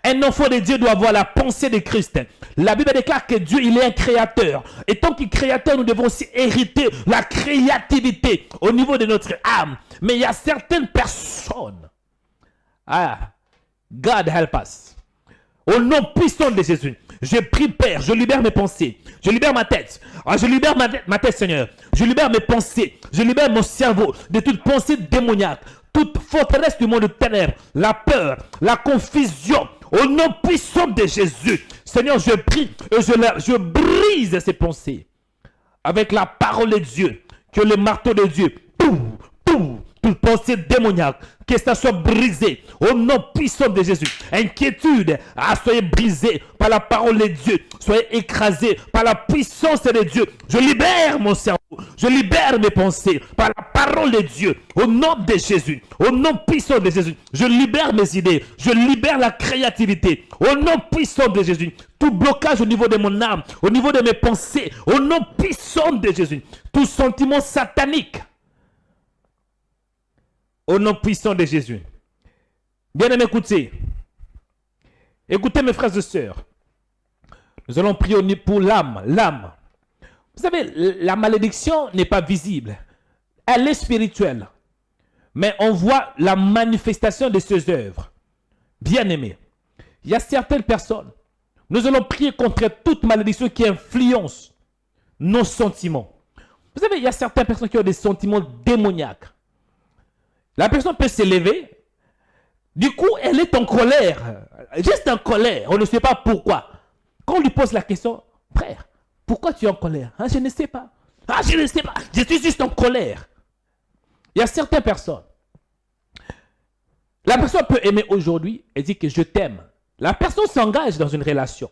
Un enfant de Dieu doit avoir la pensée de Christ. La Bible déclare que Dieu, il est un créateur. Et tant qu'il est créateur, nous devons aussi hériter la créativité au niveau de notre âme. Mais il y a certaines personnes. God help us. Au nom puissant de Jésus, je prie, Père, je libère mes pensées, je libère ma tête, je libère ma tête, Seigneur, je libère mes pensées, je libère mon cerveau de toute pensée démoniaque, toute forteresse du monde de ténèbres, la peur, la confusion, au nom puissant de Jésus. Seigneur, je prie et je brise ces pensées avec la parole de Dieu, que le marteau de Dieu, toute pensée démoniaque, que ça soit brisé au nom puissant de Jésus. Inquiétude, soyez brisé par la parole de Dieu. Soyez écrasé par la puissance de Dieu. Je libère mon cerveau. Je libère mes pensées par la parole de Dieu. Au nom de Jésus. Au nom puissant de Jésus. Je libère mes idées. Je libère la créativité. Au nom puissant de Jésus. Tout blocage au niveau de mon âme, au niveau de mes pensées. Au nom puissant de Jésus. Tout sentiment satanique. Au nom puissant de Jésus. Bien-aimés, écoutez. Écoutez mes frères et sœurs. Nous allons prier pour l'âme. L'âme. Vous savez, la malédiction n'est pas visible. Elle est spirituelle. Mais on voit la manifestation de ses œuvres. Bien-aimés. Il y a certaines personnes. Nous allons prier contre toute malédiction qui influence nos sentiments. Vous savez, il y a certaines personnes qui ont des sentiments démoniaques. La personne peut s'élever. Du coup, elle est en colère. Juste en colère. On ne sait pas pourquoi. Quand on lui pose la question, frère, pourquoi tu es en colère? Je ne sais pas. Je ne sais pas. Je suis juste en colère. Il y a certaines personnes. La personne peut aimer aujourd'hui et dire que je t'aime. La personne s'engage dans une relation.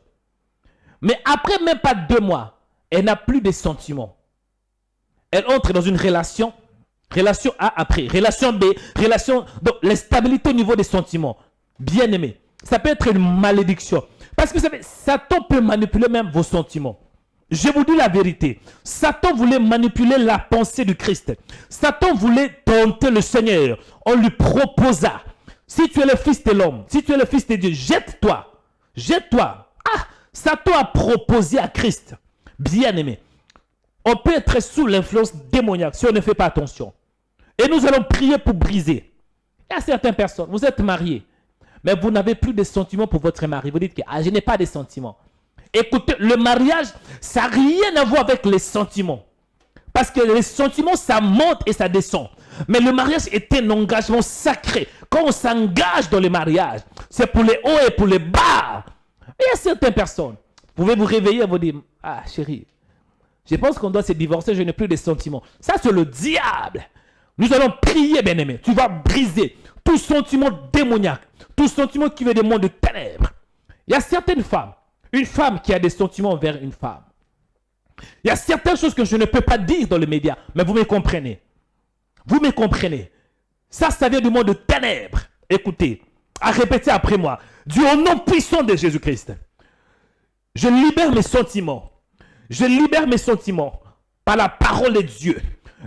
Mais après même pas 2 mois, elle n'a plus de sentiments. Elle entre dans une relation. Relation A après, relation B, relation... Donc, l'instabilité au niveau des sentiments. Bien aimé. Ça peut être une malédiction. Parce que vous savez, Satan peut manipuler même vos sentiments. Je vous dis la vérité. Satan voulait manipuler la pensée du Christ. Satan voulait tenter le Seigneur. On lui proposa. Si tu es le fils de l'homme, si tu es le fils de Dieu, jette-toi. Jette-toi. Satan a proposé à Christ. Bien aimé. On peut être sous l'influence démoniaque si on ne fait pas attention. Et nous allons prier pour briser. Il y a certaines personnes, vous êtes mariés, mais vous n'avez plus de sentiments pour votre mari. Vous dites que je n'ai pas de sentiments. Écoutez, le mariage, ça n'a rien à voir avec les sentiments. Parce que les sentiments, ça monte et ça descend. Mais le mariage est un engagement sacré. Quand on s'engage dans le mariage, c'est pour les hauts et pour les bas. Il y a certaines personnes, vous pouvez vous réveiller et vous dire, ah chérie, je pense qu'on doit se divorcer, je n'ai plus de sentiments. Ça, c'est le diable. Nous allons prier, bien-aimé. Tu vas briser tout sentiment démoniaque, tout sentiment qui vient des mondes de ténèbres. Il y a certaines femmes, une femme qui a des sentiments envers une femme. Il y a certaines choses que je ne peux pas dire dans les médias, mais vous me comprenez. Vous me comprenez. Ça vient du monde de ténèbres. Écoutez, à répéter après moi. Dieu, au nom puissant de Jésus-Christ, je libère mes sentiments. Je libère mes sentiments par la parole de Dieu.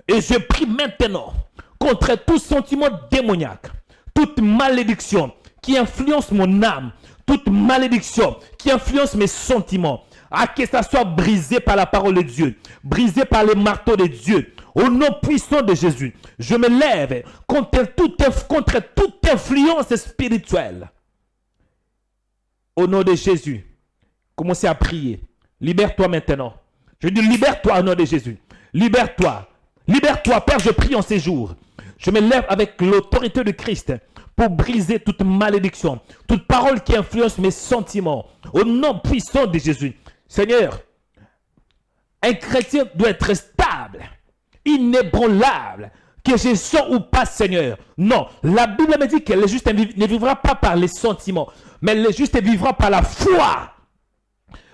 Et je prie maintenant contre tout sentiment démoniaque, toute malédiction qui influence mon âme, toute malédiction qui influence mes sentiments, à que ça soit brisé par la parole de Dieu, brisé par le marteau de Dieu. Au nom puissant de Jésus, je me lève contre toute influence spirituelle. Au nom de Jésus, commencez à prier. Libère-toi maintenant. Je dis libère-toi au nom de Jésus. Libère-toi. Libère-toi, Père, je prie en ces jours. Je me lève avec l'autorité de Christ pour briser toute malédiction, toute parole qui influence mes sentiments. Au nom puissant de Jésus. Seigneur, un chrétien doit être stable, inébranlable, que je sois ou pas, Seigneur. Non, la Bible me dit que le juste ne vivra pas par les sentiments, mais le juste vivra par la foi.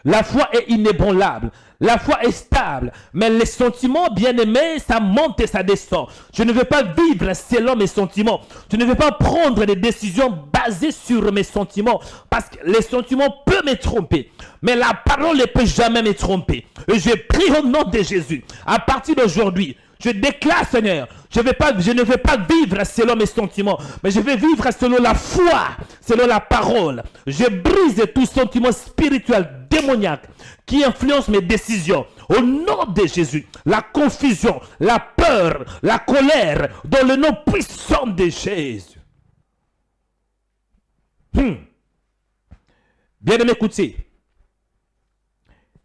La foi est inébranlable. La foi est stable. Mais les sentiments, bien-aimés, ça monte et ça descend. Je ne veux pas vivre selon mes sentiments. Je ne veux pas prendre des décisions basées sur mes sentiments. Parce que les sentiments peuvent me tromper. Mais la parole ne peut jamais me tromper. Et je prie au nom de Jésus. À partir d'aujourd'hui, je déclare, Seigneur, je ne vais pas vivre selon mes sentiments, mais je vais vivre selon la foi, selon la parole. Je brise tout sentiment spirituel démoniaque qui influence mes décisions. Au nom de Jésus, la confusion, la peur, la colère, dans le nom puissant de Jésus. Bien-aimés, écoutez.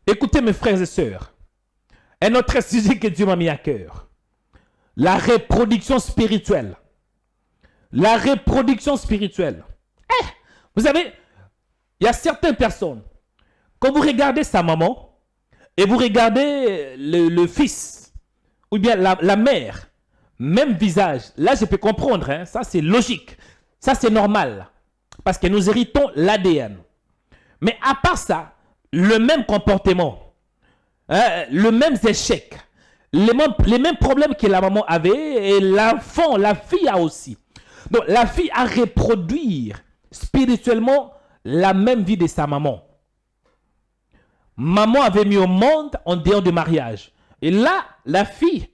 Écoutez mes frères et sœurs. Un autre sujet que Dieu m'a mis à cœur. La reproduction spirituelle. La reproduction spirituelle. Vous savez, il y a certaines personnes, quand vous regardez sa maman, et vous regardez le fils, ou bien la mère, même visage, là je peux comprendre, hein, ça c'est logique, ça c'est normal, parce que nous héritons l'ADN. Mais à part ça, le même comportement, le même échec, les mêmes problèmes que la maman avait, et l'enfant, la fille a aussi. Donc la fille a reproduire spirituellement la même vie de sa maman. Maman avait mis au monde en dehors du mariage. Et là, la fille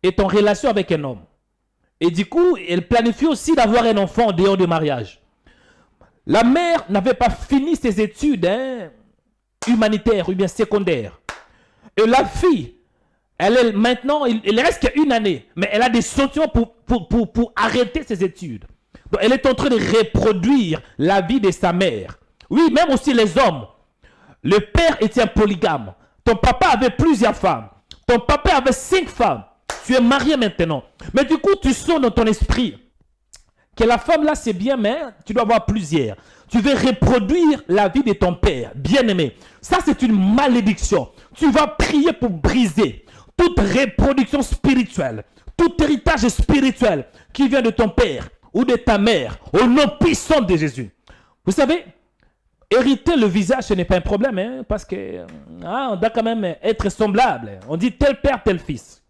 est en relation avec un homme. Et du coup, elle planifie aussi d'avoir un enfant en dehors du mariage. La mère n'avait pas fini ses études humanitaires ou bien secondaires. Et la fille, elle est maintenant, il reste qu'une année, mais elle a des sentiments pour arrêter ses études. Donc, elle est en train de reproduire la vie de sa mère. Oui, même aussi les hommes. Le père était un polygame. Ton papa avait plusieurs femmes. Ton papa avait 5 femmes. Tu es marié maintenant. Mais du coup, tu sens dans ton esprit que la femme là, c'est bien, mais tu dois avoir plusieurs. Tu veux reproduire la vie de ton père, bien-aimé. Ça, c'est une malédiction. Tu vas prier pour briser toute reproduction spirituelle, tout héritage spirituel qui vient de ton père ou de ta mère, au nom puissant de Jésus. Vous savez, hériter le visage, ce n'est pas un problème, hein, parce que on doit quand même être semblable. On dit tel père, tel fils.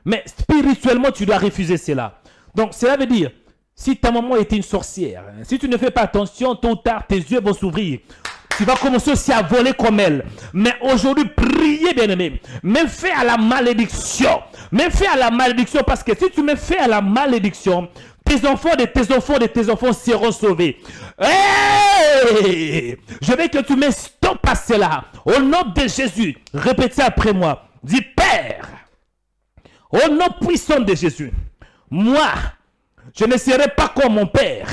Mais spirituellement, tu dois refuser cela. Donc, cela veut dire, si ta maman était une sorcière, si tu ne fais pas attention, tôt ou tard, tes yeux vont s'ouvrir. Tu vas commencer aussi à voler comme elle. Mais aujourd'hui, priez, bien-aimé. Mets fin à la malédiction. Mets fin à la malédiction, parce que si tu mets fin à la malédiction, tes enfants de tes enfants de tes enfants seront sauvés. Hey! Je veux que tu mets stop à cela. Au nom de Jésus, répétez après moi. Dis, Père, au nom puissant de Jésus, moi, je ne serai pas comme mon père.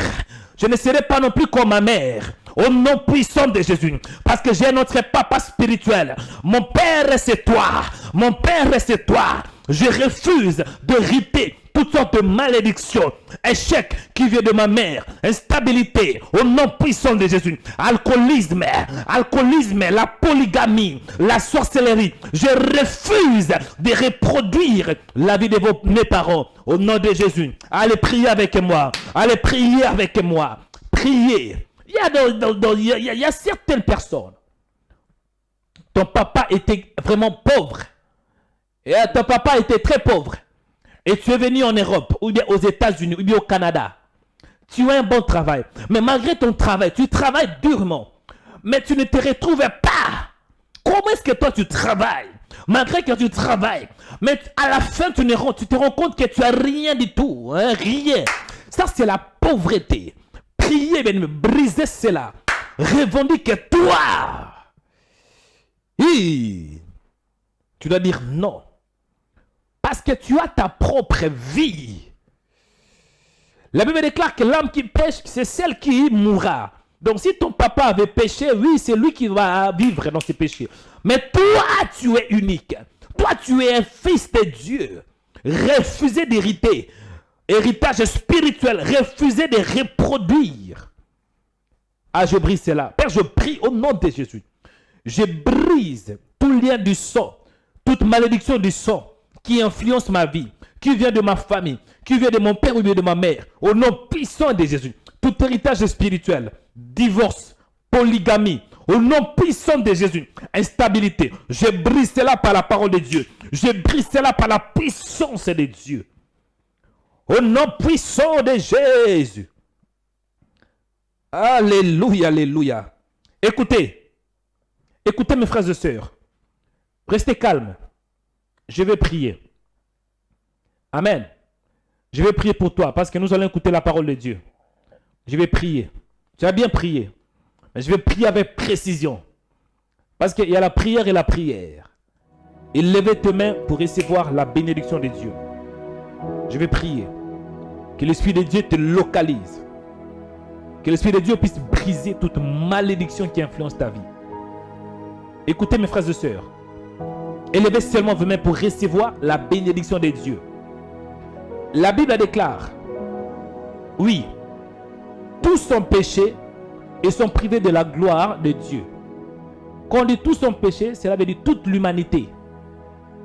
Je ne serai pas non plus comme ma mère. Au nom puissant de Jésus. Parce que j'ai notre papa spirituel. Mon père, c'est toi. Mon père, c'est toi. Je refuse de riter toutes sortes de malédictions, échec qui vient de ma mère, instabilité, au nom puissant de Jésus, alcoolisme, la polygamie, la sorcellerie. Je refuse de reproduire la vie de mes parents, au nom de Jésus. Allez prier avec moi, allez prier avec moi, priez. Il y a certaines personnes, ton papa était vraiment pauvre, et ton papa était très pauvre, et tu es venu en Europe, ou bien aux États-Unis, ou bien au Canada. Tu as un bon travail, mais malgré ton travail, tu travailles durement, mais tu ne te retrouves pas. Comment est-ce que toi tu travailles, malgré que tu travailles, mais à la fin tu te rends compte que tu n'as rien du tout, hein, rien. Ça c'est la pauvreté. Priez, bien, brisez cela. Revendique toi. Et tu dois dire non. Parce que tu as ta propre vie. La Bible déclare que l'âme qui pêche, c'est celle qui mourra. Donc si ton papa avait péché, oui, c'est lui qui va vivre dans ses péchés. Mais toi, tu es unique. Toi, tu es un fils de Dieu. Refusez d'hériter. Héritage spirituel. Refusez de reproduire. Ah, je brise cela. Père, je prie au nom de Jésus. Je brise tout lien du sang, toute malédiction du sang qui influence ma vie, qui vient de ma famille, qui vient de mon père ou bien de ma mère, au nom puissant de Jésus. Tout héritage spirituel, divorce, polygamie, au nom puissant de Jésus, instabilité. Je brise cela par la parole de Dieu. Je brise cela par la puissance de Dieu. Au nom puissant de Jésus. Alléluia, alléluia. Écoutez mes frères et sœurs. Restez calmes. Je vais prier. Amen. Je vais prier pour toi parce que nous allons écouter la parole de Dieu. Je vais prier. Tu as bien prié. Mais je vais prier avec précision. Parce qu'il y a la prière et la prière. Et levez tes mains pour recevoir la bénédiction de Dieu. Je vais prier. Que l'Esprit de Dieu te localise. Que l'Esprit de Dieu puisse briser toute malédiction qui influence ta vie. Écoutez mes frères et sœurs. Élevez seulement vos mains pour recevoir la bénédiction de Dieu. La Bible déclare, oui, tous sont péchés et sont privés de la gloire de Dieu. Quand on dit tous sont péchés, cela veut dire toute l'humanité.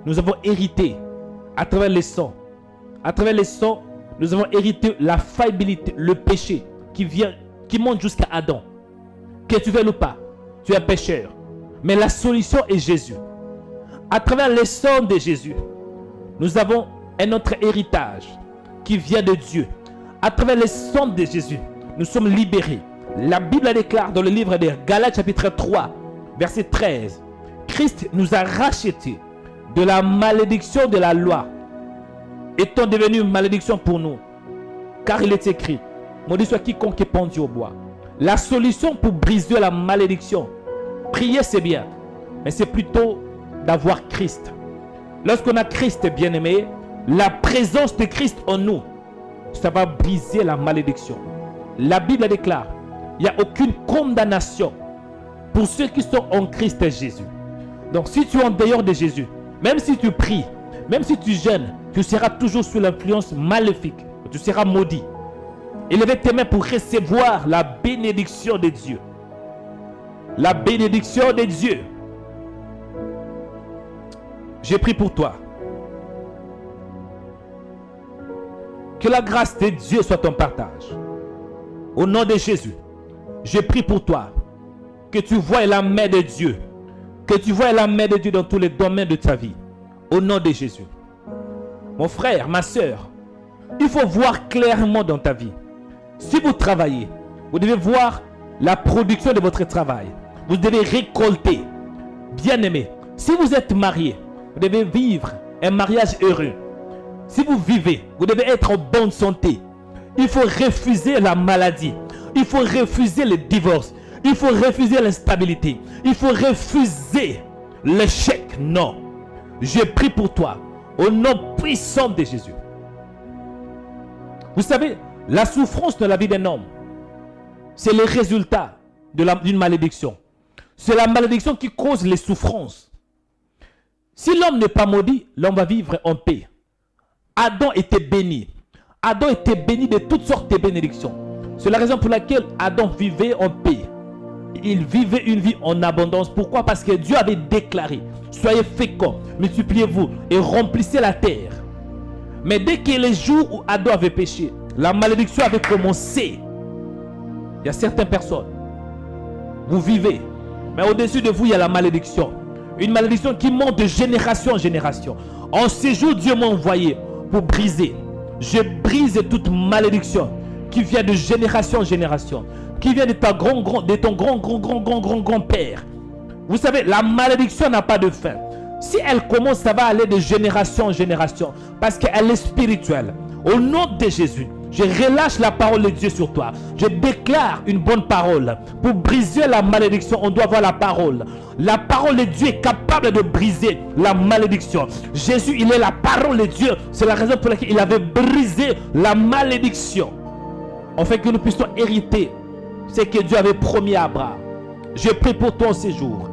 Nous avons hérité à travers les sangs. À travers les sangs, nous avons hérité la faillibilité, le péché qui monte jusqu'à Adam. Que tu veuilles ou pas, tu es un pécheur. Mais la solution est Jésus. À travers les sangs de Jésus, nous avons un autre héritage qui vient de Dieu. À travers les sangs de Jésus, nous sommes libérés. La Bible déclare dans le livre de Galates chapitre 3, verset 13, Christ nous a rachetés de la malédiction de la loi, étant devenu une malédiction pour nous. Car il est écrit, maudit soit quiconque est pendu au bois. La solution pour briser la malédiction, prier c'est bien, mais c'est plutôt d'avoir Christ. Lorsqu'on a Christ bien-aimé, la présence de Christ en nous, ça va briser la malédiction. La Bible déclare, il n'y a aucune condamnation pour ceux qui sont en Christ Jésus. Donc si tu es en dehors de Jésus, même si tu pries, même si tu jeûnes, tu seras toujours sous l'influence maléfique. Tu seras maudit. Élevez tes mains pour recevoir la bénédiction de Dieu. La bénédiction de Dieu. J'ai prié pour toi. Que la grâce de Dieu soit ton partage. Au nom de Jésus, je prie pour toi. Que tu vois la main de Dieu. Que tu vois la main de Dieu dans tous les domaines de ta vie. Au nom de Jésus. Mon frère, ma soeur, il faut voir clairement dans ta vie. Si vous travaillez, vous devez voir la production de votre travail. Vous devez récolter. Bien-aimé, si vous êtes marié, vous devez vivre un mariage heureux. Si vous vivez, vous devez être en bonne santé. Il faut refuser la maladie. Il faut refuser le divorce. Il faut refuser l'instabilité. Il faut refuser l'échec. Non. Je prie pour toi. Au nom puissant de Jésus. Vous savez, la souffrance de la vie d'un homme, c'est le résultat d'une malédiction. C'est la malédiction qui cause les souffrances. Si l'homme n'est pas maudit, l'homme va vivre en paix. Adam était béni. Adam était béni de toutes sortes de bénédictions. C'est la raison pour laquelle Adam vivait en paix. Il vivait une vie en abondance. Pourquoi? Parce que Dieu avait déclaré: soyez féconds, multipliez-vous et remplissez la terre. Mais dès que les jours où Adam avait péché, la malédiction avait commencé. Il y a certaines personnes, vous vivez, mais au-dessus de vous, il y a la malédiction. Une malédiction qui monte de génération en génération. En ces jours, Dieu m'a envoyé pour briser. Je brise toute malédiction qui vient de génération en génération, qui vient de ton grand-père. Vous savez, la malédiction n'a pas de fin. Si elle commence, ça va aller de génération en génération, parce qu'elle est spirituelle. Au nom de Jésus, je relâche la parole de Dieu sur toi. Je déclare une bonne parole. Pour briser la malédiction, on doit avoir la parole. La parole de Dieu est capable de briser la malédiction. Jésus, il est la parole de Dieu. C'est la raison pour laquelle il avait brisé la malédiction. En fait, que nous puissions hériter ce que Dieu avait promis à Abraham. Je prie pour toi en ces jours.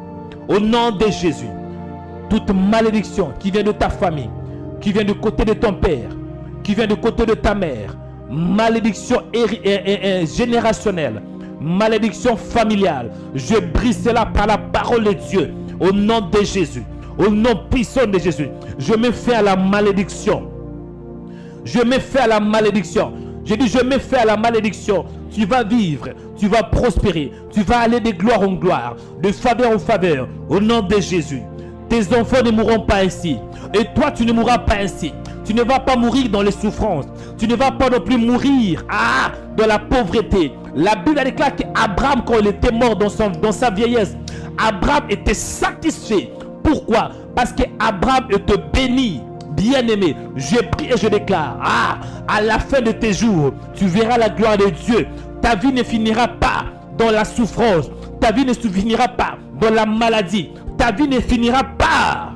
Au nom de Jésus, toute malédiction qui vient de ta famille, qui vient du côté de ton père, qui vient du côté de ta mère, malédiction générationnelle, malédiction familiale, je brise cela par la parole de Dieu. Au nom de Jésus, au nom puissant de Jésus, je mets fin à la malédiction. Je mets fin à la malédiction. Je dis, je mets fin à la malédiction. Tu vas vivre, tu vas prospérer, tu vas aller de gloire en gloire, de faveur en faveur, au nom de Jésus. Tes enfants ne mourront pas ainsi. Et toi, tu ne mourras pas ainsi. Tu ne vas pas mourir dans les souffrances. Tu ne vas pas non plus mourir dans la pauvreté. La Bible déclare qu'Abraham, quand il était mort dans sa vieillesse, Abraham était satisfait. Pourquoi? Parce qu'Abraham était béni. Bien-aimé, je prie et je déclare, à la fin de tes jours, tu verras la gloire de Dieu. Ta vie ne finira pas dans la souffrance. Ta vie ne se finira pas dans la maladie. Ta vie ne finira pas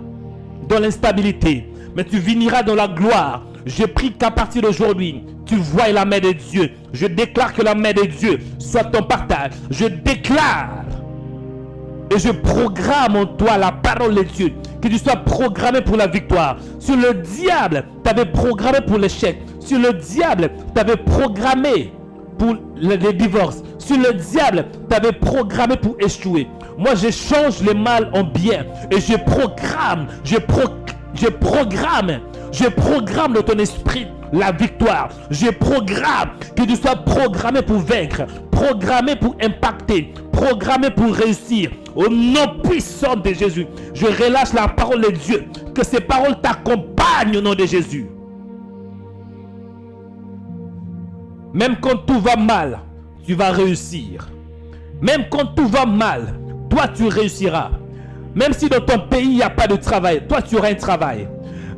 dans l'instabilité, mais tu finiras dans la gloire. Je prie qu'à partir d'aujourd'hui, tu vois la main de Dieu. Je déclare que la main de Dieu soit ton partage. Je déclare et je programme en toi la parole de Dieu. Que tu sois programmé pour la victoire. Si le diable t'avait programmé pour l'échec, si le diable t'avait programmé pour le divorce, si le diable t'avait programmé pour échouer, moi je change le mal en bien et je programme de ton esprit la victoire. Je programme que tu sois programmé pour vaincre, programmé pour impacter, programmé pour réussir. Au nom puissant de Jésus, je relâche la parole de Dieu. Que ces paroles t'accompagnent au nom de Jésus. Même quand tout va mal, tu vas réussir. Même quand tout va mal, toi tu réussiras. Même si dans ton pays il n'y a pas de travail, toi tu auras un travail.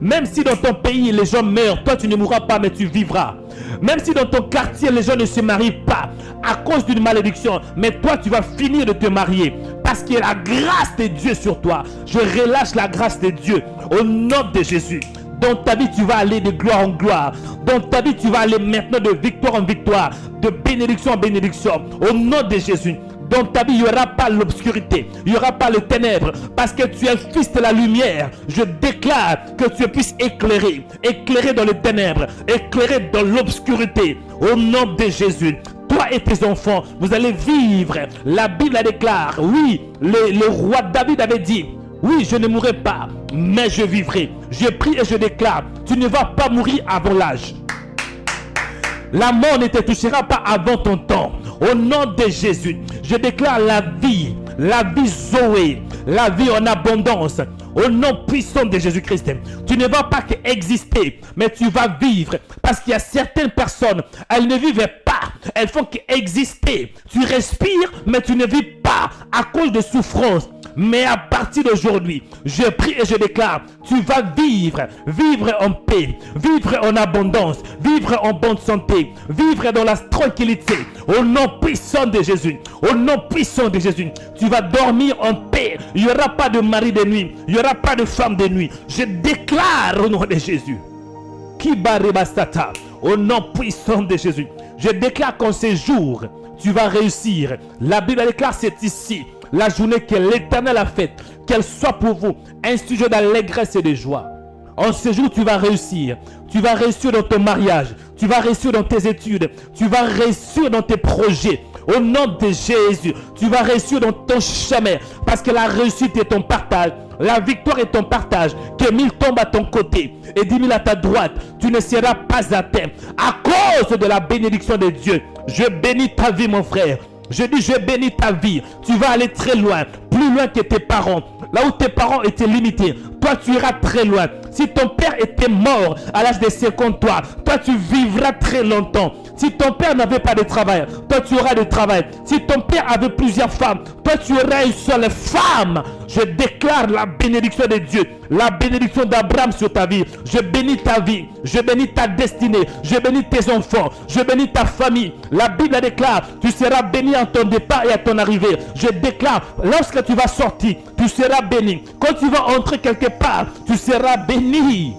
Même si dans ton pays les gens meurent, toi tu ne mourras pas mais tu vivras. Même si dans ton quartier les gens ne se marient pas à cause d'une malédiction, mais toi tu vas finir de te marier parce qu'il y a la grâce de Dieu sur toi. Je relâche la grâce de Dieu au nom de Jésus. Dans ta vie, tu vas aller de gloire en gloire. Dans ta vie, tu vas aller maintenant de victoire en victoire, de bénédiction en bénédiction. Au nom de Jésus. Dans ta vie, il n'y aura pas l'obscurité, il n'y aura pas le ténèbre, parce que tu es fils de la lumière. Je déclare que tu puisses éclairer, éclairer dans les ténèbres, éclairer dans l'obscurité. Au nom de Jésus. Toi et tes enfants, vous allez vivre. La Bible la déclare. Oui, le roi David avait dit: oui, je ne mourrai pas, mais je vivrai. Je prie et je déclare, tu ne vas pas mourir avant l'âge. La mort ne te touchera pas avant ton temps. Au nom de Jésus, je déclare la vie Zoé, la vie en abondance. Au nom puissant de Jésus-Christ, tu ne vas pas exister, mais tu vas vivre. Parce qu'il y a certaines personnes, elles ne vivent pas, elles font qu'exister. Tu respires, mais tu ne vis pas à cause de souffrances. Mais à partir d'aujourd'hui, je prie et je déclare, tu vas vivre en paix, vivre en abondance, vivre en bonne santé, vivre dans la tranquillité. Au nom puissant de Jésus, au nom puissant de Jésus, tu vas dormir en paix. Il n'y aura pas de mari de nuit, il n'y aura pas de femme de nuit. Je déclare au nom de Jésus. Kibaribastata, au nom puissant de Jésus, je déclare qu'en ces jours, tu vas réussir. La Bible déclare, c'est ici la journée que l'Éternel a faite, qu'elle soit pour vous un sujet d'allégresse et de joie. En ce jour, tu vas réussir. Tu vas réussir dans ton mariage. Tu vas réussir dans tes études. Tu vas réussir dans tes projets. Au nom de Jésus, tu vas réussir dans ton chemin. Parce que la réussite est ton partage. La victoire est ton partage. Que 1000 tombent à ton côté et 10 000 à ta droite. Tu ne seras pas atteint. À cause de la bénédiction de Dieu. Je bénis ta vie, mon frère. Je dis, je bénis ta vie. Tu vas aller très loin. Plus loin que tes parents. Là où tes parents étaient limités, toi tu iras très loin. Si ton père était mort à l'âge de 50 ans, toi tu vivras très longtemps. Si ton père n'avait pas de travail, toi tu auras du travail. Si ton père avait plusieurs femmes, toi tu auras une seule femme. Je déclare la bénédiction de Dieu, la bénédiction d'Abraham sur ta vie. Je bénis ta vie, je bénis ta destinée, je bénis tes enfants, je bénis ta famille. La Bible déclare, tu seras béni en ton départ et à ton arrivée. Je déclare, lorsque tu vas sortir, tu seras béni. Quand tu vas entrer quelque part, tu seras béni.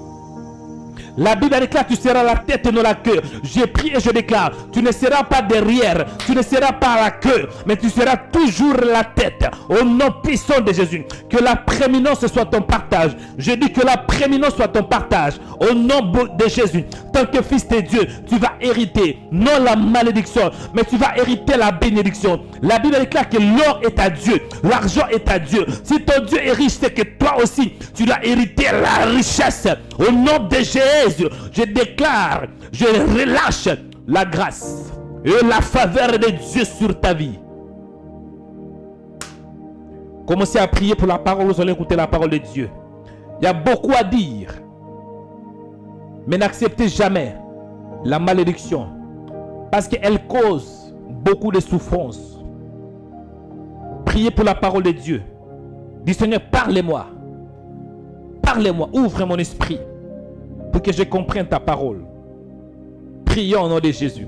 La Bible déclare, tu seras la tête et non la queue. J'ai pris et je déclare, tu ne seras pas derrière, tu ne seras pas la queue, mais tu seras toujours la tête. Au nom puissant de Jésus, que la prééminence soit ton partage. Je dis que la prééminence soit ton partage. Au nom de Jésus, tant que fils de Dieu, tu vas hériter, non la malédiction, mais tu vas hériter la bénédiction. La Bible déclare que l'or est à Dieu, l'argent est à Dieu. Si ton Dieu est riche, c'est que toi aussi, tu dois hériter la richesse. Au nom de Jésus, je déclare, je relâche la grâce et la faveur de Dieu sur ta vie. Commencez à prier pour la parole, vous allez écouter la parole de Dieu. Il y a beaucoup à dire, mais n'acceptez jamais la malédiction parce qu'elle cause beaucoup de souffrance. Priez pour la parole de Dieu. Dis Seigneur, parlez-moi. Parlez-moi, ouvre mon esprit pour que je comprenne ta parole. Prions au nom de Jésus.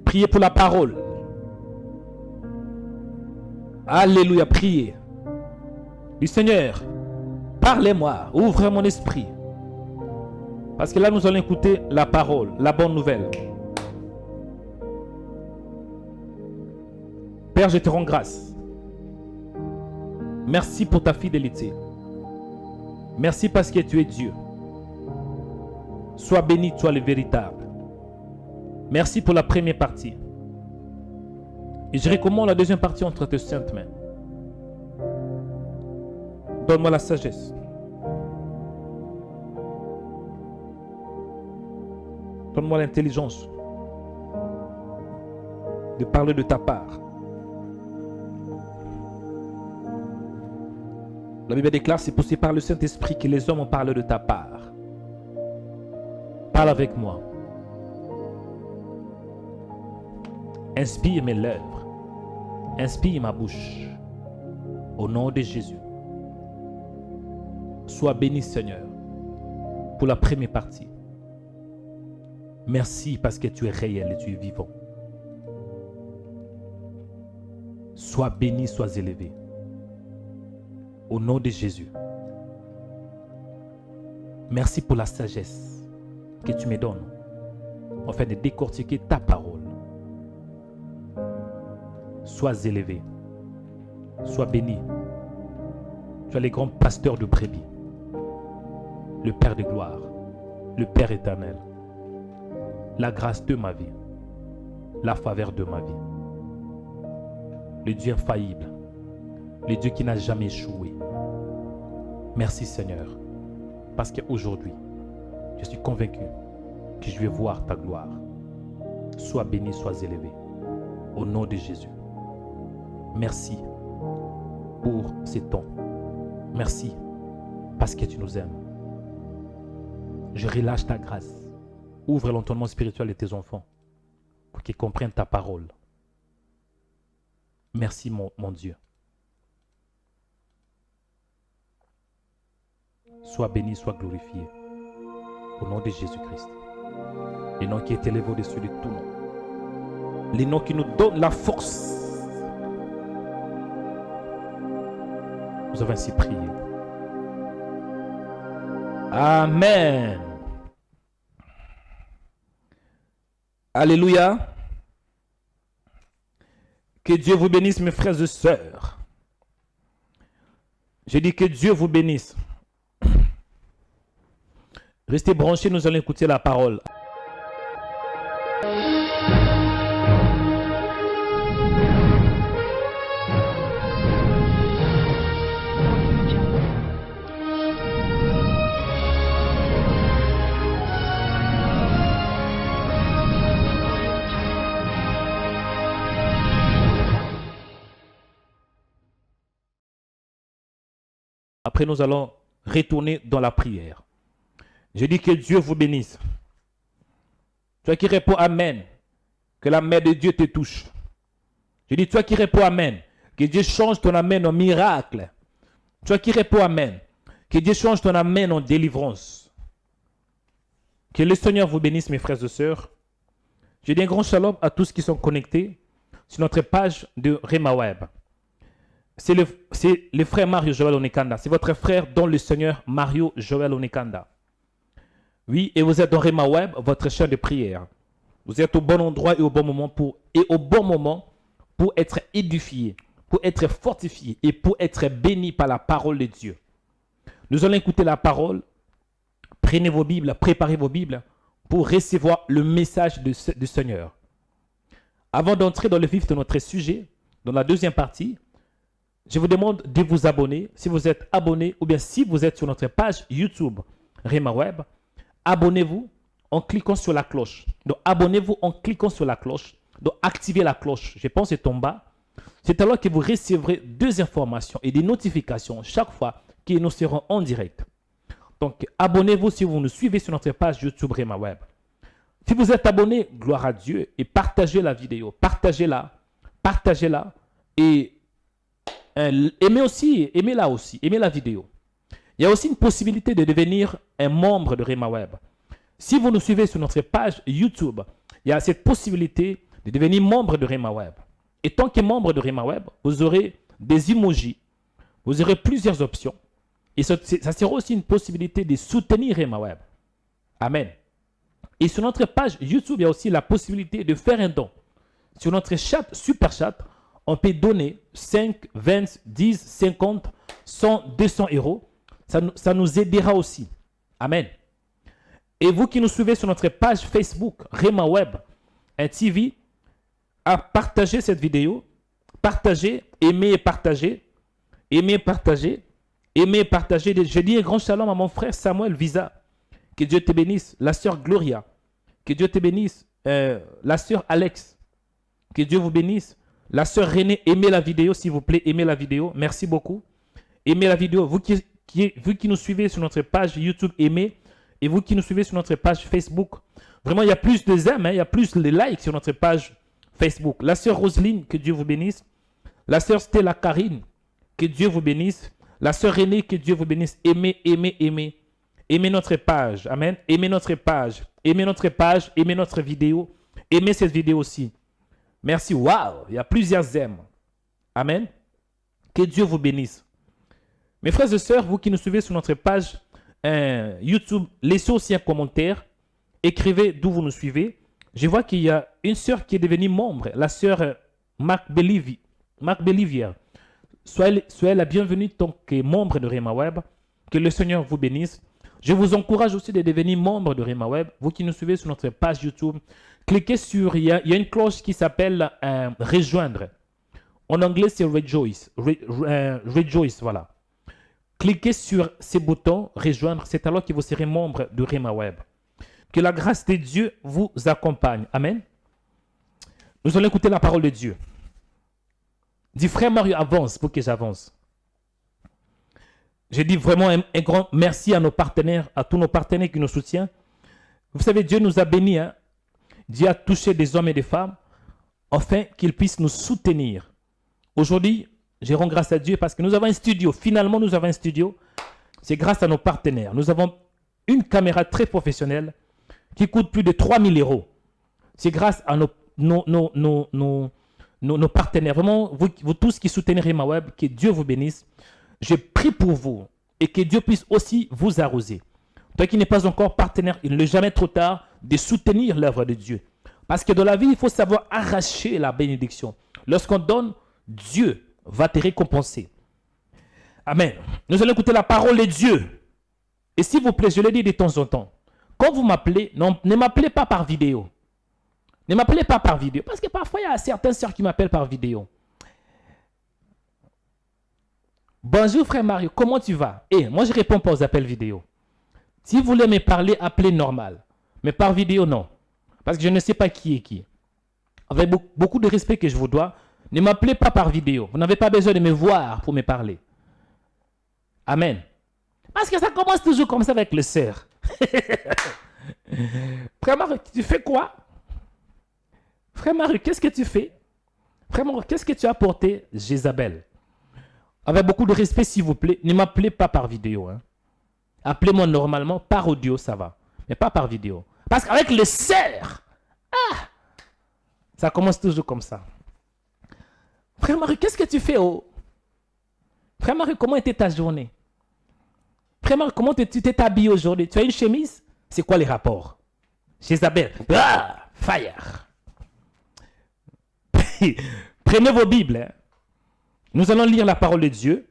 Priez pour la parole. Alléluia, priez. Dis Seigneur, parlez-moi, ouvre mon esprit. Parce que là, nous allons écouter la parole, la bonne nouvelle. Père, je te rends grâce. Merci pour ta fidélité. Merci parce que tu es Dieu. Sois béni, toi le véritable. Merci pour la première partie. Et je recommande la deuxième partie entre tes saintes mains. Donne-moi la sagesse. Donne-moi l'intelligence de parler de ta part. La Bible déclare, c'est poussé par le Saint-Esprit que les hommes ont parlé de ta part. Parle avec moi. Inspire mes lèvres. Inspire ma bouche. Au nom de Jésus. Sois béni, Seigneur, pour la première partie. Merci parce que tu es réel et tu es vivant. Sois béni, sois élevé. Au nom de Jésus. Merci pour la sagesse que tu me donnes afin de décortiquer ta parole. Sois élevé. Sois béni. Tu es le grand pasteur de brebis. Le Père de gloire. Le Père éternel. La grâce de ma vie. La faveur de ma vie. Le Dieu infaillible. Le Dieu qui n'a jamais échoué. Merci Seigneur, parce qu'aujourd'hui, je suis convaincu que je vais voir ta gloire. Sois béni, sois élevé. Au nom de Jésus. Merci pour ces temps. Merci parce que tu nous aimes. Je relâche ta grâce. Ouvre l'entendement spirituel de tes enfants pour qu'ils comprennent ta parole. Merci mon Dieu. Sois béni, sois glorifié. Au nom de Jésus-Christ. Le nom qui est élevé au-dessus de tout nom. Le nom qui nous donne la force. Nous avons ainsi prié. Amen. Alléluia. Que Dieu vous bénisse, mes frères et sœurs. Je dis que Dieu vous bénisse. Restez branchés, nous allons écouter la parole. Après, nous allons retourner dans la prière. Je dis que Dieu vous bénisse. Toi qui réponds Amen, que la main de Dieu te touche. Je dis, toi qui réponds Amen, que Dieu change ton Amen en miracle. Toi qui réponds Amen, que Dieu change ton Amen en délivrance. Que le Seigneur vous bénisse, mes frères et sœurs. Je dis un grand shalom à tous qui sont connectés sur notre page de Rema Web. C'est le frère Mario Joël Onekanda. C'est votre frère dans le Seigneur, Mario Joël Onekanda. Oui, et vous êtes dans Rema Web, votre chaîne de prière. Vous êtes au bon endroit et au bon moment pour être édifié, pour être fortifié et pour être béni par la parole de Dieu. Nous allons écouter la parole. Prenez vos Bibles, préparez vos Bibles pour recevoir le message du Seigneur. Avant d'entrer dans le vif de notre sujet, dans la deuxième partie, je vous demande de vous abonner. Si vous êtes abonné ou bien si vous êtes sur notre page YouTube Rema Web, abonnez-vous en cliquant sur la cloche. Donc, abonnez-vous en cliquant sur la cloche. Donc, activez la cloche. Je pense que c'est en bas. C'est alors que vous recevrez deux informations et des notifications chaque fois que nous serons en direct. Donc, abonnez-vous si vous nous suivez sur notre page YouTube Rema Web. Si vous êtes abonné, gloire à Dieu, et partagez la vidéo. Partagez-la et aimez-la aussi, aimez la vidéo. Il y a aussi une possibilité de devenir un membre de Rema Web. Si vous nous suivez sur notre page YouTube, il y a cette possibilité de devenir membre de Rema Web. Et tant que membre de Rema Web, vous aurez des emojis, vous aurez plusieurs options. Et ça sera aussi une possibilité de soutenir Rema Web. Amen. Et sur notre page YouTube, il y a aussi la possibilité de faire un don. Sur notre chat, super chat, on peut donner 5, 20, 10, 50, 100, 200 euros. Ça nous aidera aussi. Amen. Et vous qui nous suivez sur notre page Facebook, Rema Web, TV, à partager cette vidéo. Partagez, aimez et partagez. Aimez et partagez. Aimez et partagez. Je dis un grand shalom à mon frère Samuel Visa. Que Dieu te bénisse. La sœur Gloria. Que Dieu te bénisse. La sœur Alex. Que Dieu vous bénisse. La sœur Renée, aimez la vidéo, s'il vous plaît. Aimez la vidéo. Merci beaucoup. Aimez la vidéo. Vous qui nous suivez sur notre page YouTube, aimez. Et vous qui nous suivez sur notre page Facebook, vraiment, il y a plus de j'aime, il y a plus de likes sur notre page Facebook. La sœur Roselyne, que Dieu vous bénisse. La sœur Stella Karine, que Dieu vous bénisse. La sœur Renée, que Dieu vous bénisse. Aimez, aimez, aimez. Aimez notre page. Amen. Aimez notre page. Aimez notre page. Aimez notre vidéo. Aimez cette vidéo aussi. Merci. Waouh. Il y a plusieurs j'aime. Amen. Que Dieu vous bénisse. Mes frères et sœurs, vous qui nous suivez sur notre page YouTube, laissez aussi un commentaire. Écrivez d'où vous nous suivez. Je vois qu'il y a une sœur qui est devenue membre, la sœur Marc Bellivière. Soyez la bienvenue tant que membre de Rema Web. Que le Seigneur vous bénisse. Je vous encourage aussi de devenir membre de Rema Web. Vous qui nous suivez sur notre page YouTube, cliquez sur, il y a une cloche qui s'appelle rejoindre. En anglais, c'est rejoice. Rejoice, voilà. Cliquez sur ces boutons rejoindre. C'est alors que vous serez membre de Rema Web. Que la grâce de Dieu vous accompagne. Amen. Nous allons écouter la parole de Dieu. Dis frère Mario, avance pour que j'avance. Je dis vraiment un grand merci à nos partenaires, à tous nos partenaires qui nous soutiennent. Vous savez, Dieu nous a bénis. Hein? Dieu a touché des hommes et des femmes afin qu'ils puissent nous soutenir. Aujourd'hui, je rends grâce à Dieu parce que nous avons un studio. Finalement, nous avons un studio. C'est grâce à nos partenaires. Nous avons une caméra très professionnelle qui coûte plus de 3 000 euros. C'est grâce à nos partenaires. Vraiment, vous tous qui soutenez Rema Web, que Dieu vous bénisse. Je prie pour vous et que Dieu puisse aussi vous arroser. Toi qui n'es pas encore partenaire, il n'est jamais trop tard de soutenir l'œuvre de Dieu. Parce que dans la vie, il faut savoir arracher la bénédiction. Lorsqu'on donne, Dieu va te récompenser. Amen. Nous allons écouter la parole de Dieu. Et s'il vous plaît, je le dis de temps en temps, quand vous m'appelez, ne m'appelez pas par vidéo. Ne m'appelez pas par vidéo. Parce que parfois, il y a certaines sœurs qui m'appellent par vidéo. Bonjour frère Mario, comment tu vas? Moi je réponds pas aux appels vidéo. Si vous voulez me parler, appelez normal. Mais par vidéo, non. Parce que je ne sais pas qui est qui. Avec beaucoup de respect que je vous dois, ne m'appelez pas par vidéo. Vous n'avez pas besoin de me voir pour me parler. Amen. Parce que ça commence toujours comme ça avec les sœurs. Frère Mario, tu fais quoi? Frère Mario, qu'est-ce que tu fais? Frère Mario, qu'est-ce que tu as apporté? Jézabel. Avec beaucoup de respect, s'il vous plaît, ne m'appelez pas par vidéo. Hein. Appelez-moi normalement, par audio, ça va. Mais pas par vidéo. Parce qu'avec les sœurs, ça commence toujours comme ça. Frère Marie, qu'est-ce que tu fais? Frère Marie, comment était ta journée? Frère Marie, comment tu t'es habillé aujourd'hui? Tu as une chemise? C'est quoi les rapports? Jézabel. Fire. Prenez vos Bibles. Hein. Nous allons lire la parole de Dieu.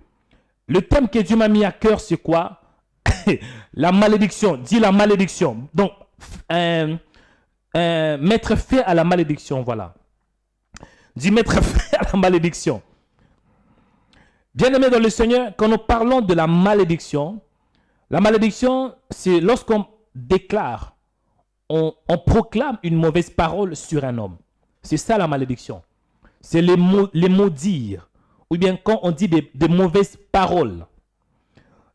Le thème que Dieu m'a mis à cœur, c'est quoi? La malédiction. Dis la malédiction. Donc, mettre fin à la malédiction, voilà. Dis mettre fin à la malédiction. Bien-aimés dans le Seigneur, quand nous parlons de la malédiction, c'est lorsqu'on déclare, on proclame une mauvaise parole sur un homme. C'est ça la malédiction. C'est les maudire. Ou bien quand on dit des mauvaises paroles.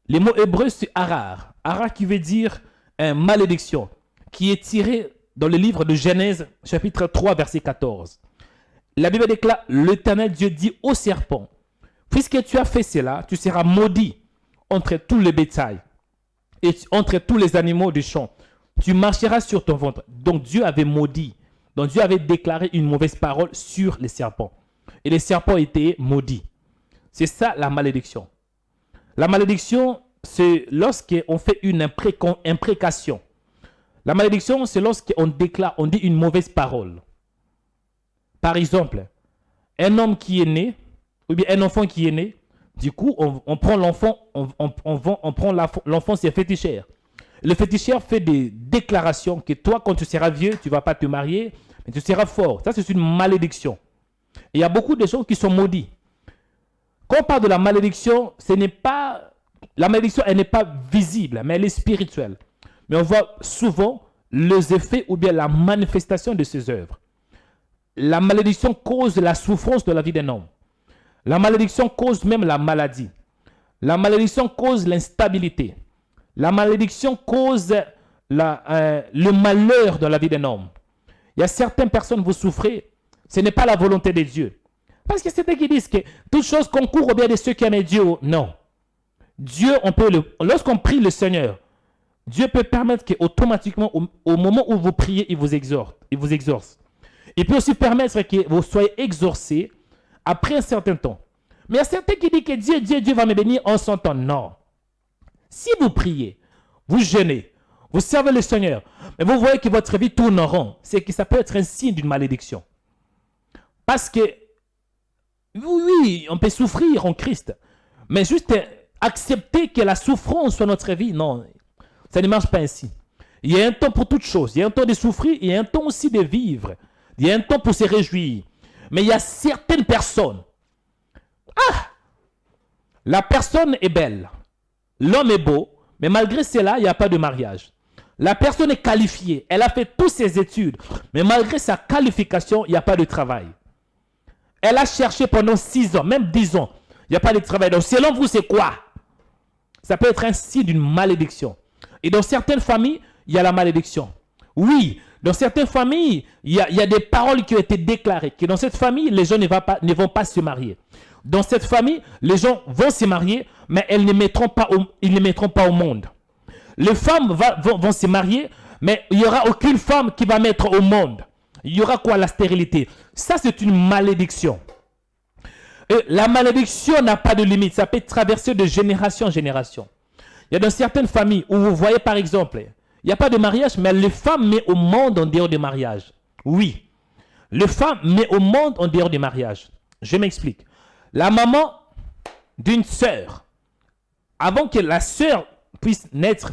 Les mots hébreux, c'est harar. Harar qui veut dire malédiction, qui est tiré dans le livre de Genèse, chapitre 3, verset 14. La Bible déclare, l'Éternel Dieu dit au serpent, puisque tu as fait cela, tu seras maudit entre tout le bétail et entre tous les animaux du champ. Tu marcheras sur ton ventre. Donc Dieu avait maudit. Donc Dieu avait déclaré une mauvaise parole sur les serpents. Et les serpents étaient maudits. C'est ça la malédiction. La malédiction, c'est lorsqu'on fait une imprécation. La malédiction, c'est lorsqu'on déclare, on dit une mauvaise parole. Par exemple, un homme qui est né, ou bien un enfant qui est né, du coup, on prend l'enfant, on prend l'enfant, c'est féticheur. Le féticheur fait des déclarations que toi, quand tu seras vieux, tu ne vas pas te marier, mais tu seras fort. Ça, c'est une malédiction. Et il y a beaucoup de gens qui sont maudits. Quand on parle de la malédiction, la malédiction, elle n'est pas visible, mais elle est spirituelle. Mais on voit souvent les effets ou bien la manifestation de ses œuvres. La malédiction cause la souffrance de la vie d'un homme. La malédiction cause même la maladie. La malédiction cause l'instabilité. La malédiction cause le malheur dans la vie d'un homme. Il y a certaines personnes, vous souffrez, ce n'est pas la volonté de Dieu. Parce que c'est eux qui disent que toute chose concourt au bien de ceux qui aiment Dieu. Non. Dieu, lorsqu'on prie le Seigneur, Dieu peut permettre qu'automatiquement, au moment où vous priez, il vous exorce. Il peut aussi permettre que vous soyez exorcés après un certain temps. Mais il y a certains qui disent que Dieu va me bénir en son temps. Non. Si vous priez, vous jeûnez, vous servez le Seigneur, mais vous voyez que votre vie tourne en rond, c'est que ça peut être un signe d'une malédiction. Parce que, oui, on peut souffrir en Christ, mais juste accepter que la souffrance soit notre vie, non, ça ne marche pas ainsi. Il y a un temps pour toute chose. Il y a un temps de souffrir, il y a un temps aussi de vivre. Il y a un temps pour se réjouir. Mais il y a certaines personnes. La personne est belle. L'homme est beau, mais malgré cela, il n'y a pas de mariage. La personne est qualifiée. Elle a fait toutes ses études, mais malgré sa qualification, il n'y a pas de travail. Elle a cherché pendant 6 ans, même 10 ans. Il n'y a pas de travail. Donc, selon vous, c'est quoi? Ça peut être un signe d'une malédiction. Et dans certaines familles, il y a la malédiction. Oui, dans certaines familles, il y a des paroles qui ont été déclarées. Que dans cette famille, les gens ne vont pas se marier. Dans cette famille, les gens vont se marier, mais ils ne mettront pas au monde. Les femmes vont se marier, mais il n'y aura aucune femme qui va mettre au monde. Il y aura quoi? La stérilité. Ça, c'est une malédiction. Et la malédiction n'a pas de limite. Ça peut traverser de génération en génération. Il y a dans certaines familles où vous voyez par exemple, il n'y a pas de mariage, mais les femmes mettent au monde en dehors du mariage. Oui. Les femmes mettent au monde en dehors du mariage. Je m'explique. La maman d'une sœur, avant que la sœur puisse naître,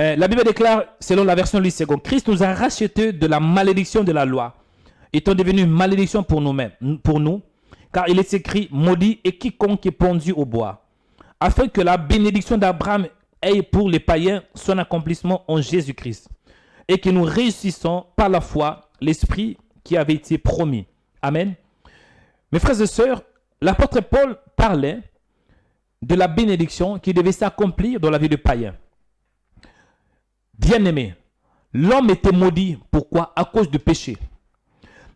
La Bible déclare, selon la version Louis II, Christ nous a rachetés de la malédiction de la loi, étant devenu une malédiction pour nous-mêmes, pour nous, car il est écrit, maudit est quiconque est pendu au bois, afin que la bénédiction d'Abraham ait pour les païens son accomplissement en Jésus-Christ, et que nous réussissons par la foi l'esprit qui avait été promis. Amen. Mes frères et sœurs, l'apôtre Paul parlait de la bénédiction qui devait s'accomplir dans la vie de païen. Bien-aimé, l'homme était maudit. Pourquoi? À cause du péché.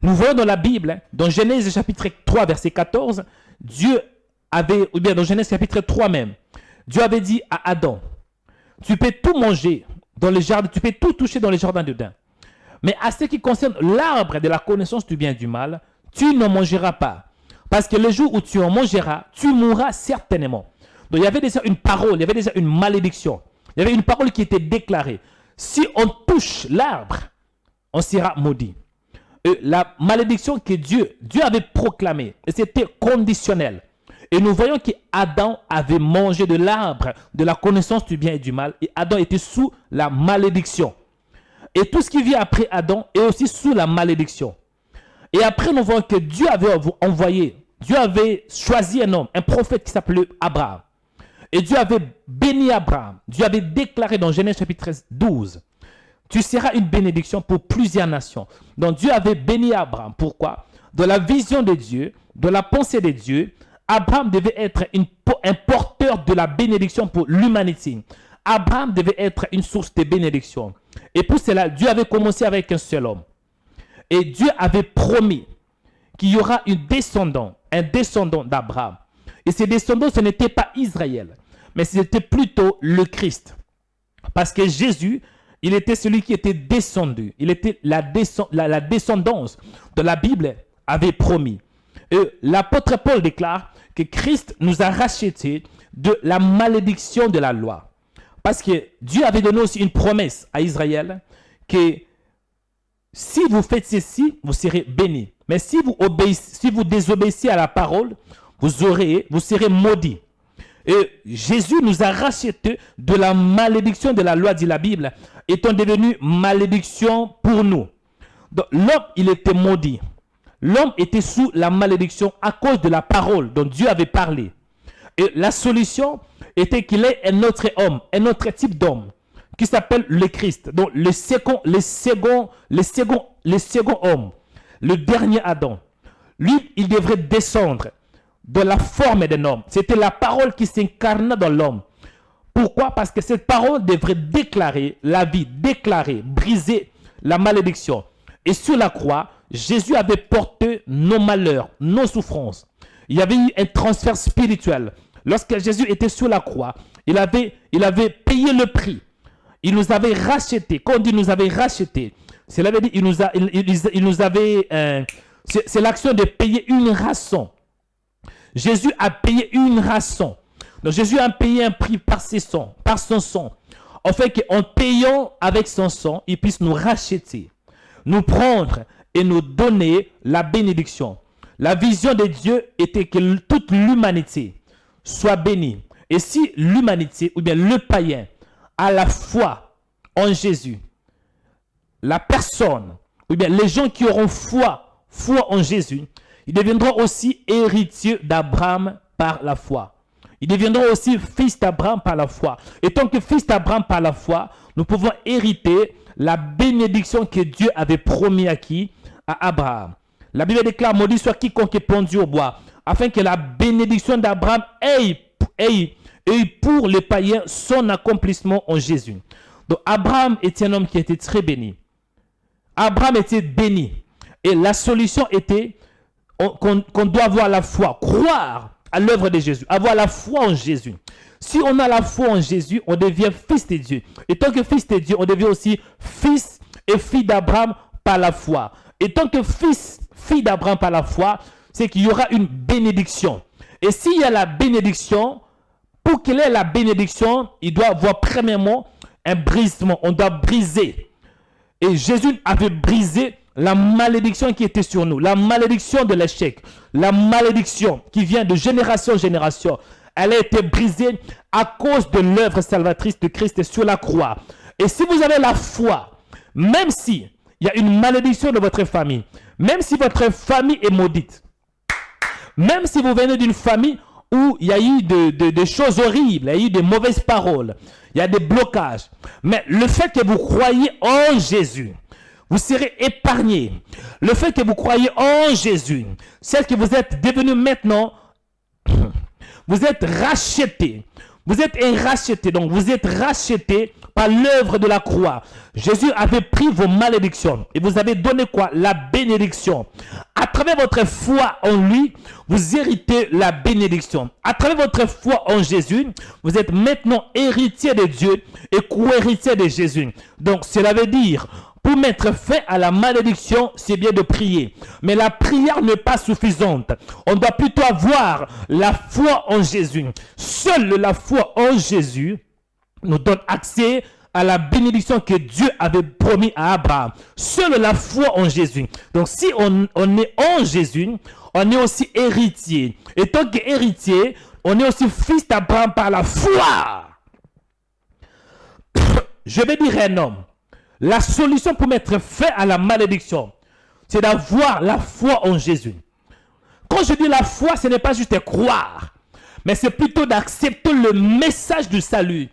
Nous voyons dans la Bible, dans Genèse chapitre 3, verset 14, dans Genèse chapitre 3 même, Dieu avait dit à Adam, tu peux tout manger dans les jardins, tu peux tout toucher dans les jardins d'Éden. Mais à ce qui concerne l'arbre de la connaissance du bien et du mal, tu n'en mangeras pas. Parce que le jour où tu en mangeras, tu mourras certainement. Donc il y avait déjà une parole, il y avait déjà une malédiction. Il y avait une parole qui était déclarée. Si on touche l'arbre, on sera maudit. Et la malédiction que Dieu avait proclamée, c'était conditionnel. Et nous voyons qu'Adam avait mangé de l'arbre de la connaissance du bien et du mal. Et Adam était sous la malédiction. Et tout ce qui vient après Adam est aussi sous la malédiction. Et après, nous voyons que Dieu avait choisi un homme, un prophète qui s'appelait Abraham. Et Dieu avait béni Abraham. Dieu avait déclaré dans Genèse chapitre 12, tu seras une bénédiction pour plusieurs nations. Donc Dieu avait béni Abraham. Pourquoi? Dans la vision de Dieu, dans la pensée de Dieu, Abraham devait être un porteur de la bénédiction pour l'humanité. Abraham devait être une source de bénédiction. Et pour cela, Dieu avait commencé avec un seul homme. Et Dieu avait promis qu'il y aura un descendant d'Abraham. Et ce descendant, ce n'était pas Israël, mais c'était plutôt le Christ. Parce que Jésus, il était celui qui était descendu. Il était la descendance de la Bible avait promis. Et l'apôtre Paul déclare que Christ nous a rachetés de la malédiction de la loi. Parce que Dieu avait donné aussi une promesse à Israël que si vous faites ceci, vous serez bénis. Mais si vous désobéissez à la parole, vous serez maudits. Et Jésus nous a rachetés de la malédiction de la loi, dit la Bible, étant devenu malédiction pour nous. Donc l'homme, il était maudit. L'homme était sous la malédiction à cause de la parole dont Dieu avait parlé. Et la solution était qu'il ait un autre homme, un autre type d'homme, qui s'appelle le Christ. Donc le second homme, le dernier Adam. Lui, il devrait descendre de la forme d'un homme. C'était la parole qui s'incarna dans l'homme. Pourquoi? Parce que cette parole devrait déclarer la vie, briser la malédiction. Et sur la croix, Jésus avait porté nos malheurs, nos souffrances. Il y avait eu un transfert spirituel. Lorsque Jésus était sur la croix, il avait payé le prix. Il nous avait rachetés. Quand on dit nous avait rachetés, cela veut dire il nous avait... c'est l'action de payer une rançon. Jésus a payé une rançon. Donc Jésus a payé un prix par son sang. En fait qu'en payant avec son sang, il puisse nous racheter, nous prendre et nous donner la bénédiction. La vision de Dieu était que toute l'humanité soit bénie. Et si l'humanité, ou bien le païen, a la foi en Jésus, la personne, ou bien les gens qui auront foi en Jésus, ils deviendront aussi héritiers d'Abraham par la foi. Ils deviendront aussi fils d'Abraham par la foi. Et tant que fils d'Abraham par la foi, nous pouvons hériter la bénédiction que Dieu avait promis à qui? À Abraham. La Bible déclare, maudit soit quiconque est pendu au bois, afin que la bénédiction d'Abraham ait pour les païens son accomplissement en Jésus. Donc Abraham était un homme qui était très béni. Abraham était béni. Et la solution était qu'on doit avoir la foi, croire à l'œuvre de Jésus, avoir la foi en Jésus. Si on a la foi en Jésus, on devient fils de Dieu. Et tant que fils de Dieu, on devient aussi fils et fille d'Abraham par la foi. Et tant que fille d'Abraham par la foi, c'est qu'il y aura une bénédiction. Et s'il y a la bénédiction, pour qu'il ait la bénédiction, il doit avoir premièrement un brisement. On doit briser. Et Jésus avait brisé la malédiction qui était sur nous, la malédiction de l'échec, la malédiction qui vient de génération en génération. Elle a été brisée à cause de l'œuvre salvatrice de Christ sur la croix. Et si vous avez la foi, même si il y a une malédiction de votre famille, même si votre famille est maudite, même si vous venez d'une famille où il y a eu des choses horribles, il y a eu des mauvaises paroles, il y a des blocages, mais le fait que vous croyez en Jésus, vous serez épargné. Le fait que vous croyez en Jésus, c'est que vous êtes devenu maintenant, vous êtes racheté. Vous êtes racheté, donc vous êtes racheté par l'œuvre de la croix. Jésus avait pris vos malédictions et vous avez donné quoi? La bénédiction. À travers votre foi en lui, vous héritez la bénédiction. À travers votre foi en Jésus, vous êtes maintenant héritier de Dieu et co-héritier de Jésus. Donc cela veut dire, pour mettre fin à la malédiction, c'est bien de prier. Mais la prière n'est pas suffisante. On doit plutôt avoir la foi en Jésus. Seule la foi en Jésus nous donne accès à la bénédiction que Dieu avait promis à Abraham. Seule la foi en Jésus. Donc si on est en Jésus, on est aussi héritier. Et tant qu'héritier, on est aussi fils d'Abraham par la foi. Je vais dire un homme. La solution pour mettre fin à la malédiction, c'est d'avoir la foi en Jésus. Quand je dis la foi, ce n'est pas juste croire, mais c'est plutôt d'accepter le message du salut,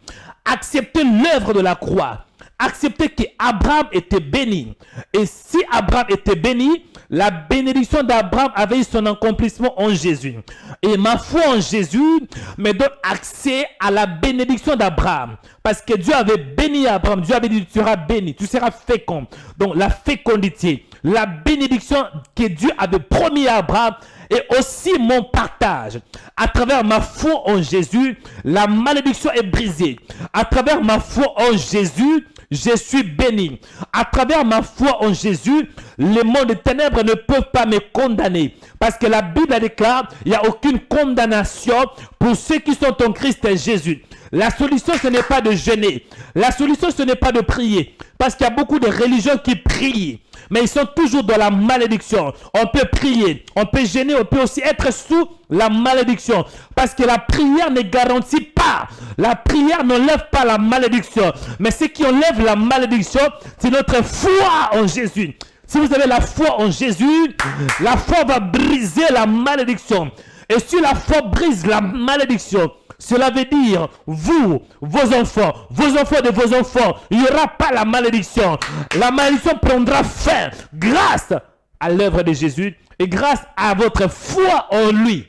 accepter l'œuvre de la croix, accepter qu'Abraham était béni. Et si Abraham était béni, la bénédiction d'Abraham avait eu son accomplissement en Jésus. Et ma foi en Jésus me donne accès à la bénédiction d'Abraham. Parce que Dieu avait béni Abraham. Dieu avait dit, tu seras béni, tu seras fécond. Donc la fécondité, la bénédiction que Dieu avait promis à Abraham est aussi mon partage. À travers ma foi en Jésus, la malédiction est brisée. À travers ma foi en Jésus, je suis béni. À travers ma foi en Jésus, les mondes des ténèbres ne peuvent pas me condamner. Parce que la Bible déclare, il n'y a aucune condamnation pour ceux qui sont en Christ Jésus. La solution, ce n'est pas de jeûner. La solution, ce n'est pas de prier. Parce qu'il y a beaucoup de religions qui prient. Mais ils sont toujours dans la malédiction. On peut prier, on peut jeûner, on peut aussi être sous la malédiction. Parce que la prière ne garantit pas. La prière n'enlève pas la malédiction. Mais ce qui enlève la malédiction, c'est notre foi en Jésus. Si vous avez la foi en Jésus, la foi va briser la malédiction. Et si la foi brise la malédiction, cela veut dire, vous, vos enfants de vos enfants, il n'y aura pas la malédiction. La malédiction prendra fin grâce à l'œuvre de Jésus et grâce à votre foi en lui.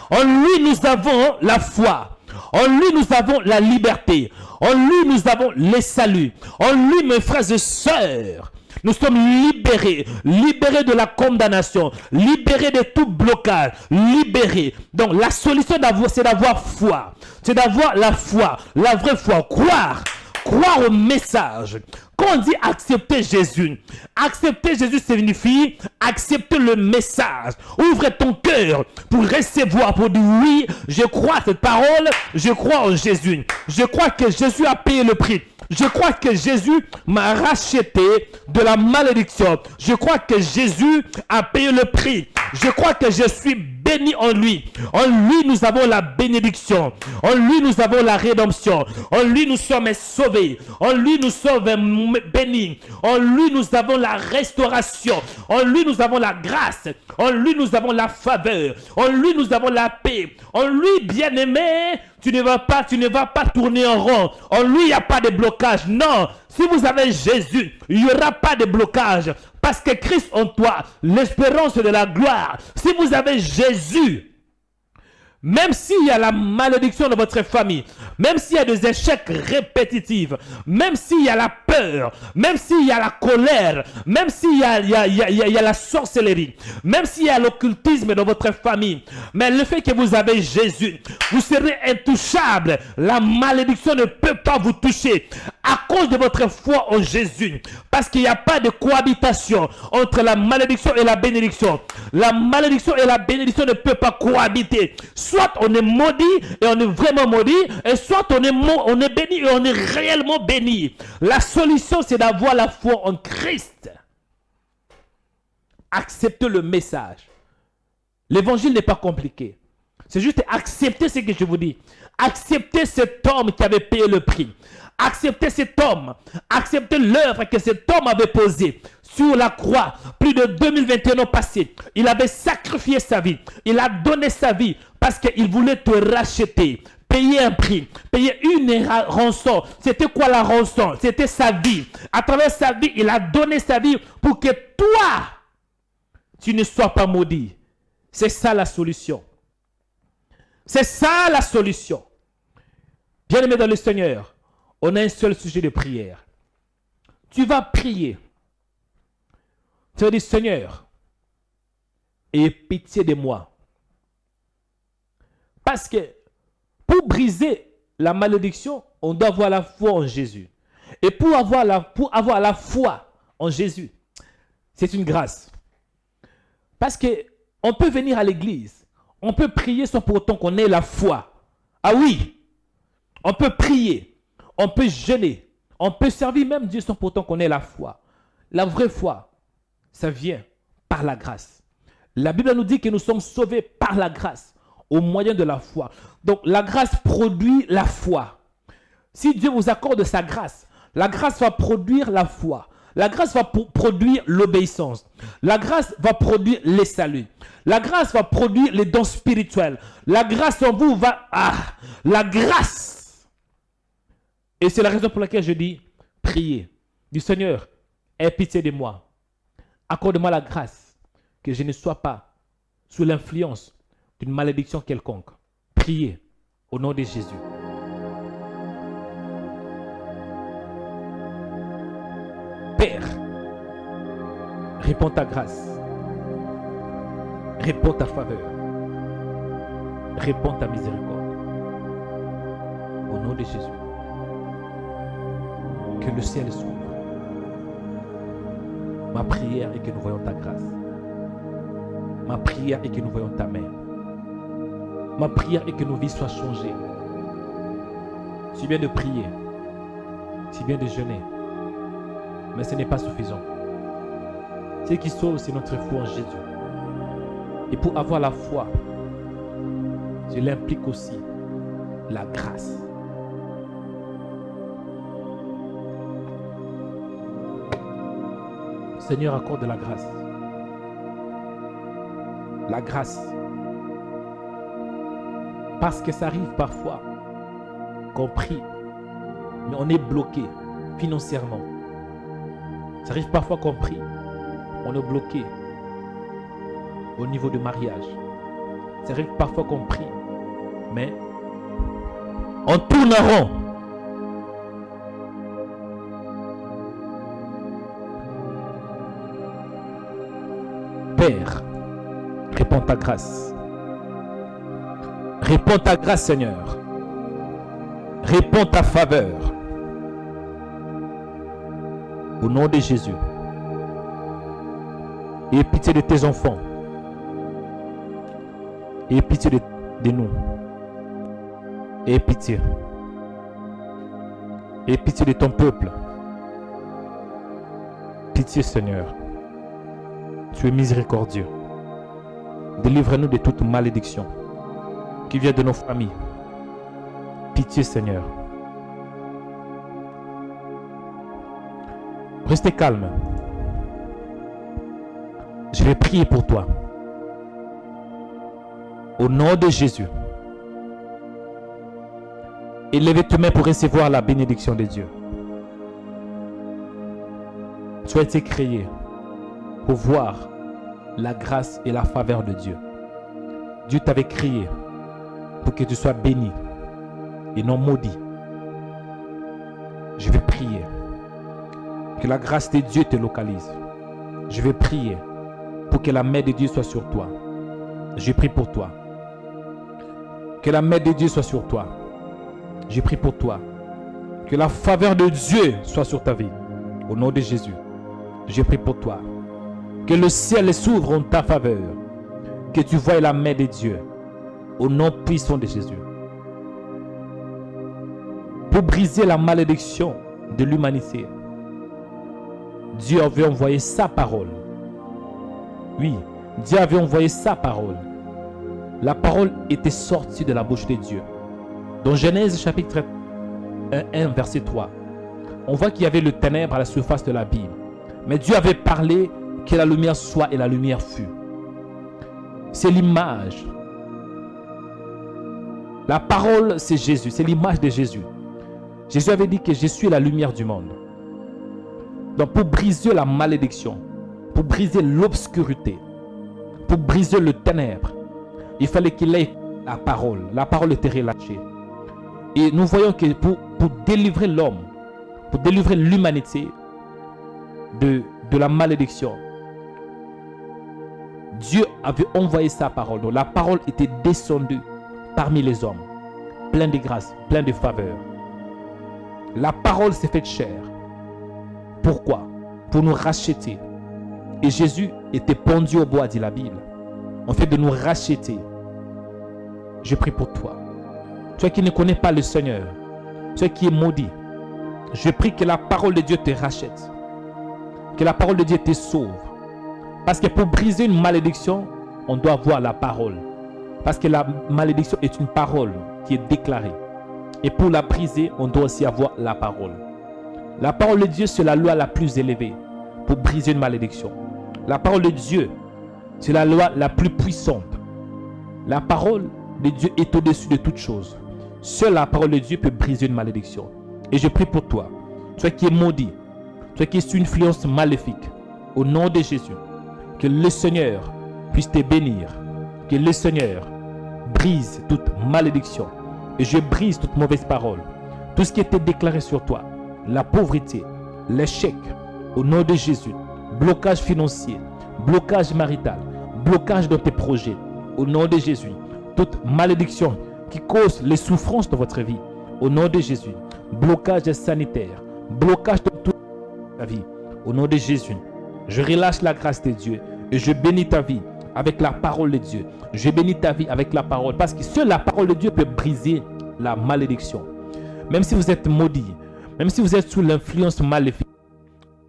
En lui, nous avons la foi. En lui, nous avons la liberté. En lui, nous avons le salut. En lui, mes frères et sœurs, nous sommes libérés, libérés de la condamnation, libérés de tout blocage, libérés. Donc la solution c'est d'avoir foi, c'est d'avoir la foi, la vraie foi, croire au message. Quand on dit accepter Jésus signifie accepter le message. Ouvre ton cœur pour recevoir, pour dire oui, je crois à cette parole, je crois en Jésus. Je crois que Jésus a payé le prix. Je crois que Jésus m'a racheté de la malédiction. Je crois que Jésus a payé le prix. Je crois que je suis béni en lui. En lui, nous avons la bénédiction. En lui, nous avons la rédemption. En lui, nous sommes sauvés. En lui, nous sommes bénis. En lui, nous avons la restauration. En lui, nous avons la grâce. En lui, nous avons la faveur. En lui, nous avons la paix. En lui, bien-aimé, tu ne vas pas tourner en rond. En lui, il n'y a pas de blocage. Non, si vous avez Jésus, il n'y aura pas de blocage. Parce que Christ en toi, l'espérance de la gloire. Si vous avez Jésus, même s'il y a la malédiction de votre famille, même s'il y a des échecs répétitifs, même s'il y a la peur, même s'il y a la colère, même s'il y a la sorcellerie, même s'il y a l'occultisme dans votre famille, mais le fait que vous avez Jésus, vous serez intouchable. La malédiction ne peut pas vous toucher à cause de votre foi en Jésus. Parce qu'il n'y a pas de cohabitation entre la malédiction et la bénédiction. La malédiction et la bénédiction ne peuvent pas cohabiter. Soit on est maudit et on est vraiment maudit, et soit on est béni et on est réellement béni. La solution, c'est d'avoir la foi en Christ. Acceptez le message. L'évangile n'est pas compliqué. C'est juste accepter ce que je vous dis. Accepter cet homme qui avait payé le prix. Accepter cet homme. Accepter l'œuvre que cet homme avait posée sur la croix. Plus de 2021 ans passés. Il avait sacrifié sa vie. Il a donné sa vie parce qu'il voulait te racheter. Payer un prix, payer une rançon. C'était quoi la rançon? C'était sa vie. À travers sa vie, il a donné sa vie pour que toi, tu ne sois pas maudit. C'est ça la solution. C'est ça la solution. Bien-aimé dans le Seigneur, on a un seul sujet de prière. Tu vas prier. Tu vas dire, Seigneur, aie pitié de moi. Parce que pour briser la malédiction, on doit avoir la foi en Jésus. Et pour avoir la foi en Jésus, c'est une grâce. Parce qu'on peut venir à l'église, on peut prier sans pour autant qu'on ait la foi. Ah oui, on peut prier, on peut jeûner, on peut servir même Dieu sans pour autant qu'on ait la foi. La vraie foi, ça vient par la grâce. La Bible nous dit que nous sommes sauvés par la grâce, au moyen de la foi. Donc la grâce produit la foi. Si Dieu vous accorde sa grâce, la grâce va produire la foi. La grâce va produire l'obéissance. La grâce va produire les saluts. La grâce va produire les dons spirituels. La grâce en vous va... la grâce. Et c'est la raison pour laquelle je dis, priez. Du Seigneur, aie pitié de moi. Accorde-moi la grâce que je ne sois pas sous l'influence d'une malédiction quelconque. Priez au nom de Jésus. Père, réponds ta grâce. Réponds ta faveur. Réponds ta miséricorde. Au nom de Jésus. Que le ciel s'ouvre. Ma prière est que nous voyons ta grâce. Ma prière est que nous voyons ta main. Ma prière est que nos vies soient changées. C'est bien de prier. C'est bien de jeûner. Mais ce n'est pas suffisant. Ce qui sauve, c'est notre foi en Jésus. Et pour avoir la foi, cela implique aussi la grâce. Seigneur, accorde la grâce. La grâce. Parce que ça arrive parfois qu'on prie, mais on est bloqué financièrement. Ça arrive parfois qu'on prie, on est bloqué au niveau du mariage. Ça arrive parfois qu'on prie, mais on tourne en rond. Père, réponds ta grâce. Réponds ta grâce, Seigneur. Réponds ta faveur. Au nom de Jésus. Aie pitié de tes enfants. Aie pitié de nous. Aie pitié. Aie pitié de ton peuple. Pitié, Seigneur. Tu es miséricordieux. Délivre-nous de toute malédiction qui vient de nos familles. Pitié, Seigneur. Restez calme. Je vais prier pour toi. Au nom de Jésus. Élevez tes mains pour recevoir la bénédiction de Dieu. Tu as été créé pour voir la grâce et la faveur de Dieu. Dieu t'avait créé pour que tu sois béni et non maudit. Je vais prier que la grâce de Dieu te localise. Je vais prier pour que la main de Dieu soit sur toi. Je prie pour toi. Que la main de Dieu soit sur toi. Je prie pour toi. Que la faveur de Dieu soit sur ta vie. Au nom de Jésus. Je prie pour toi. Que le ciel s'ouvre en ta faveur. Que tu voies la main de Dieu. Au nom puissant de Jésus. Pour briser la malédiction de l'humanité. Dieu avait envoyé sa parole. Oui, Dieu avait envoyé sa parole la parole était sortie de la bouche de Dieu. Dans Genèse chapitre 1, verset 3, on voit qu'il y avait le ténèbre à la surface de l'abîme. Mais Dieu avait parlé que la lumière soit et la lumière fut. C'est l'image. La parole, c'est Jésus, c'est l'image de Jésus. Jésus avait dit que je suis la lumière du monde. Donc pour briser la malédiction, pour briser l'obscurité, pour briser le ténèbre, il fallait qu'il ait la parole. La parole était relâchée. Et nous voyons que pour délivrer l'homme, pour délivrer l'humanité de la malédiction, Dieu avait envoyé sa parole. Donc la parole était descendue parmi les hommes, plein de grâce, plein de faveur. La parole s'est faite chair. Pourquoi? Pour nous racheter. Et Jésus était pendu au bois, dit la Bible, en fait de nous racheter. Je prie pour toi. Toi qui ne connais pas le Seigneur, toi qui es maudit, je prie que la parole de Dieu te rachète. Que la parole de Dieu te sauve. Parce que pour briser une malédiction, on doit avoir la parole. Parce que la malédiction est une parole qui est déclarée. Et pour la briser, on doit aussi avoir la parole. La parole de Dieu, c'est la loi la plus élevée pour briser une malédiction. La parole de Dieu, c'est la loi la plus puissante. La parole de Dieu est au-dessus de toutes choses. Seule la parole de Dieu peut briser une malédiction. Et je prie pour toi, toi qui es maudit, toi qui es sous une influence maléfique, au nom de Jésus, que le Seigneur puisse te bénir, que le Seigneur brise toute malédiction. Et je brise toute mauvaise parole. Tout ce qui était déclaré sur toi, la pauvreté, l'échec, au nom de Jésus, blocage financier, blocage marital, blocage dans tes projets, au nom de Jésus, toute malédiction qui cause les souffrances de votre vie, au nom de Jésus, blocage sanitaire, blocage dans toute ta vie, au nom de Jésus, je relâche la grâce de Dieu et je bénis ta vie avec la parole de Dieu. Je bénis ta vie avec la parole parce que seule la parole de Dieu peut briser la malédiction. Même si vous êtes maudit, même si vous êtes sous l'influence maléfique,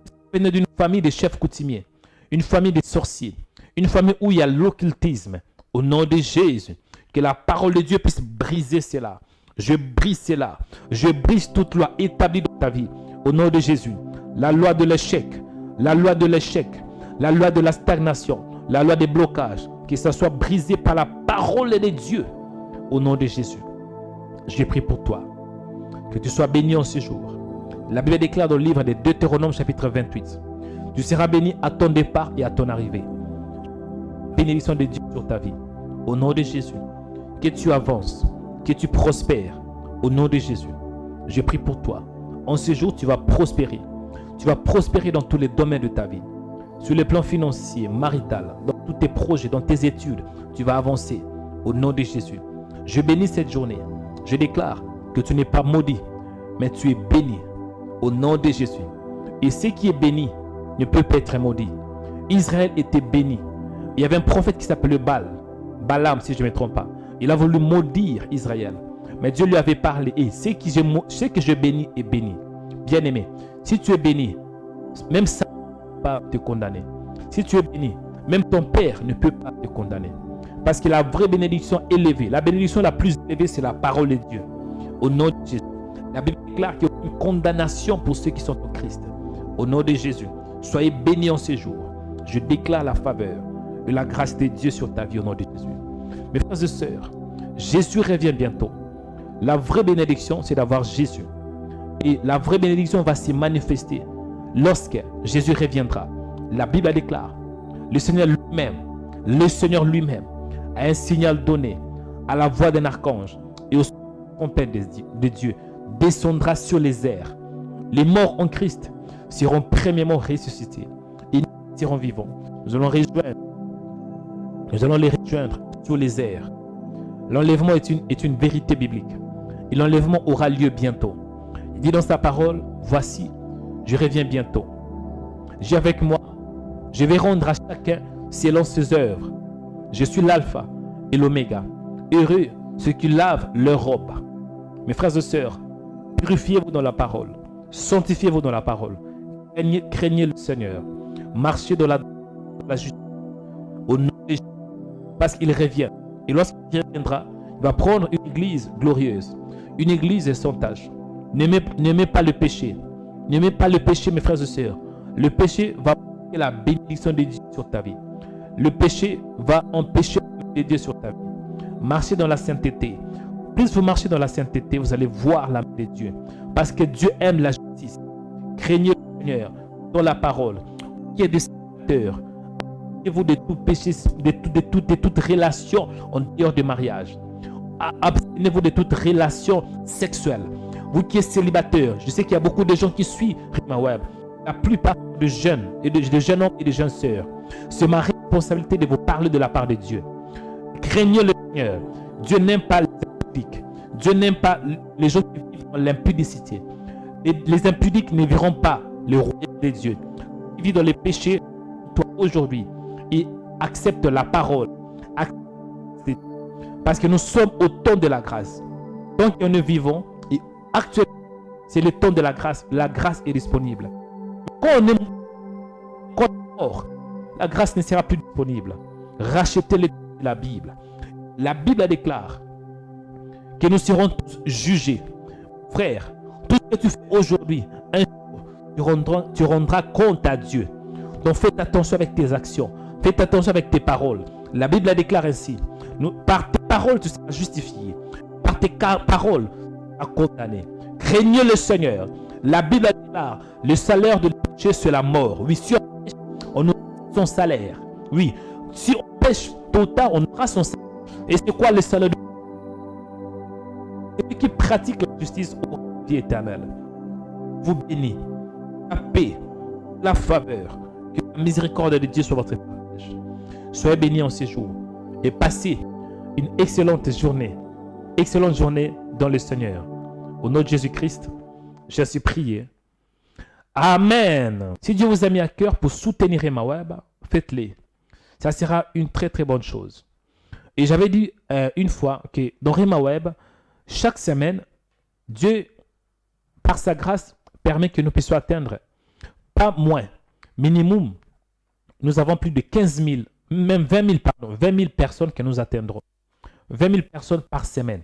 vous venez d'une famille de chefs coutumiers, une famille de sorciers, une famille où il y a l'occultisme, au nom de Jésus, que la parole de Dieu puisse briser cela. Je brise cela. Je brise toute loi établie dans ta vie, au nom de Jésus. La loi de l'échec, la loi de l'échec, la loi de la stagnation, la loi des blocages, que ça soit brisé par la parole de Dieu, au nom de Jésus. Je prie pour toi, que tu sois béni en ce jour. La Bible déclare dans le livre de Deutéronome chapitre 28, tu seras béni à ton départ et à ton arrivée. Bénédiction de Dieu sur ta vie, au nom de Jésus. Que tu avances, que tu prospères, au nom de Jésus. Je prie pour toi. En ce jour, tu vas prospérer. Tu vas prospérer dans tous les domaines de ta vie. Sur le plan financier, marital, dans tous tes projets, dans tes études, tu vas avancer, au nom de Jésus. Je bénis cette journée. Je déclare que tu n'es pas maudit, mais tu es béni, au nom de Jésus. Et ce qui est béni ne peut pas être maudit. Israël était béni. Il y avait un prophète qui s'appelait Balaam, si je ne me trompe pas. Il a voulu maudire Israël. Mais Dieu lui avait parlé. Et ce que je bénis est béni. Bien-aimé, si tu es béni, même ça ne peut pas te condamner. Si tu es béni, même ton père ne peut pas te condamner. Parce que la vraie bénédiction élevée, la bénédiction la plus élevée, c'est la parole de Dieu. Au nom de Jésus. La Bible déclare qu'il y a une condamnation pour ceux qui sont en Christ. Au nom de Jésus, soyez bénis en ces jours. Je déclare la faveur et la grâce de Dieu sur ta vie au nom de Jésus. Mes frères et sœurs, Jésus revient bientôt. La vraie bénédiction, c'est d'avoir Jésus. Et la vraie bénédiction va se manifester lorsque Jésus reviendra. La Bible déclare, le Seigneur lui-même a un signal donné à la voix d'un archange et au son de la trompette de Dieu descendra sur les airs. Les morts en Christ seront premièrement ressuscités et nous serons vivants. Nous allons les rejoindre sur les airs. L'enlèvement est une vérité biblique. Et l'enlèvement aura lieu bientôt. Il dit dans sa parole, voici, je reviens bientôt. J'ai avec moi, je vais rendre à chacun selon ses œuvres. Je suis l'alpha et l'oméga. Heureux ceux qui lavent leur robe. Mes frères et sœurs, purifiez-vous dans la parole. Sanctifiez-vous dans la parole. Craignez le Seigneur. Marchez dans la justice. Au nom de Jésus, parce qu'il revient. Et lorsqu'il reviendra, il va prendre une église glorieuse, une église sans tâche. N'aimez pas le péché. N'aimez pas le péché, mes frères et sœurs. Le péché va empêcher la bénédiction de Dieu sur ta vie. Le péché va empêcher la bénédiction de Dieu sur ta vie. Marchez dans la sainteté. Plus vous marchez dans la sainteté, vous allez voir la main de Dieu. Parce que Dieu aime la justice. Craignez le Seigneur dans la parole. Qui est des serviteurs. Abstenez-vous de tout péché, de toute relation en dehors du mariage. Abstenez-vous de toute relation sexuelle. Vous qui êtes célibataire, je sais qu'il y a beaucoup de gens qui suivent Rhema Web. La plupart de jeunes, et de jeunes hommes et de jeunes sœurs. C'est ma responsabilité de vous parler de la part de Dieu. Craignez le Seigneur. Dieu n'aime pas les impudiques. Dieu n'aime pas les gens qui vivent dans l'impudicité. Les impudiques ne verront pas le royaume de Dieu. Qui vit dans les péchés, toi aujourd'hui, et accepte la parole. Parce que nous sommes au temps de la grâce. Tant que nous vivons, et actuellement, c'est le temps de la grâce. La grâce est disponible. Quand on est mort, la grâce ne sera plus disponible. Rachetez la Bible. La Bible déclare que nous serons tous jugés. Frère, tout ce que tu fais aujourd'hui, un jour, tu rendras compte à Dieu. Donc faites attention avec tes actions. Faites attention avec tes paroles. La Bible la déclare ainsi. Par tes paroles, tu seras justifié. Par tes paroles, tu seras condamné. Craignez le Seigneur. La Bible déclare, le salaire de péché, c'est la mort. Oui, si on pêche, on aura son salaire. Oui, si on pêche tôt ou tard, on aura son salaire. Et c'est quoi le salaire de celui qui pratique la justice au vie éternel? Vous bénis, la paix, la faveur, que la miséricorde de Dieu soit votre partage. Soyez bénis en ces jours et passez une excellente journée dans le Seigneur. Au nom de Jésus-Christ, je suis prié. Amen. Si Dieu vous a mis à cœur pour soutenir Rhema Web, faites-le. Ça sera une très très bonne chose. Et j'avais dit une fois que dans Rhema Web, chaque semaine, Dieu, par sa grâce, permet que nous puissions atteindre, pas moins, minimum, nous avons plus de 15 000, même 20 000 personnes que nous atteindrons. 20 000 personnes par semaine.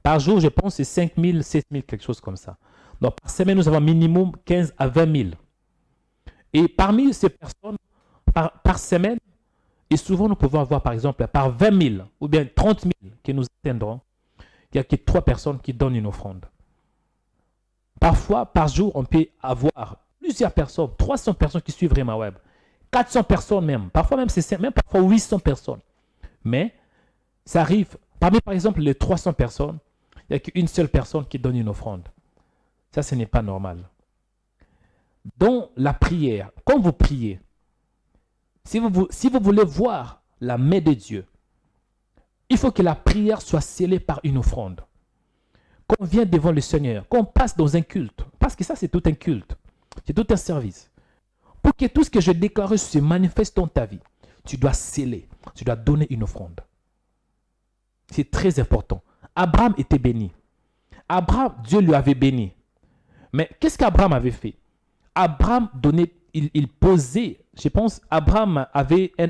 Par jour, je pense, c'est 5 000, 7 000, quelque chose comme ça. Donc, par semaine, nous avons minimum 15 à 20 000. Et parmi ces personnes, par semaine, et souvent, nous pouvons avoir, par exemple, par 20 000 ou bien 30 000 que nous atteindrons, il n'y a que 3 personnes qui donnent une offrande. Parfois, par jour, on peut avoir plusieurs personnes, 300 personnes qui suivent Rhema Web, 400 personnes même, parfois même, même parfois 800 personnes. Mais ça arrive, parmi par exemple les 300 personnes, il n'y a qu'une seule personne qui donne une offrande. Ça, ce n'est pas normal. Dans la prière, quand vous priez, si vous voulez voir la main de Dieu, il faut que la prière soit scellée par une offrande. Quand on vient devant le Seigneur, quand on passe dans un culte, parce que ça c'est tout un culte, c'est tout un service. Pour que tout ce que je déclare se manifeste dans ta vie, tu dois sceller, tu dois donner une offrande. C'est très important. Abraham était béni. Abraham, Dieu lui avait béni. Mais qu'est-ce qu'Abraham avait fait? Abraham donnait, il posait, je pense, Abraham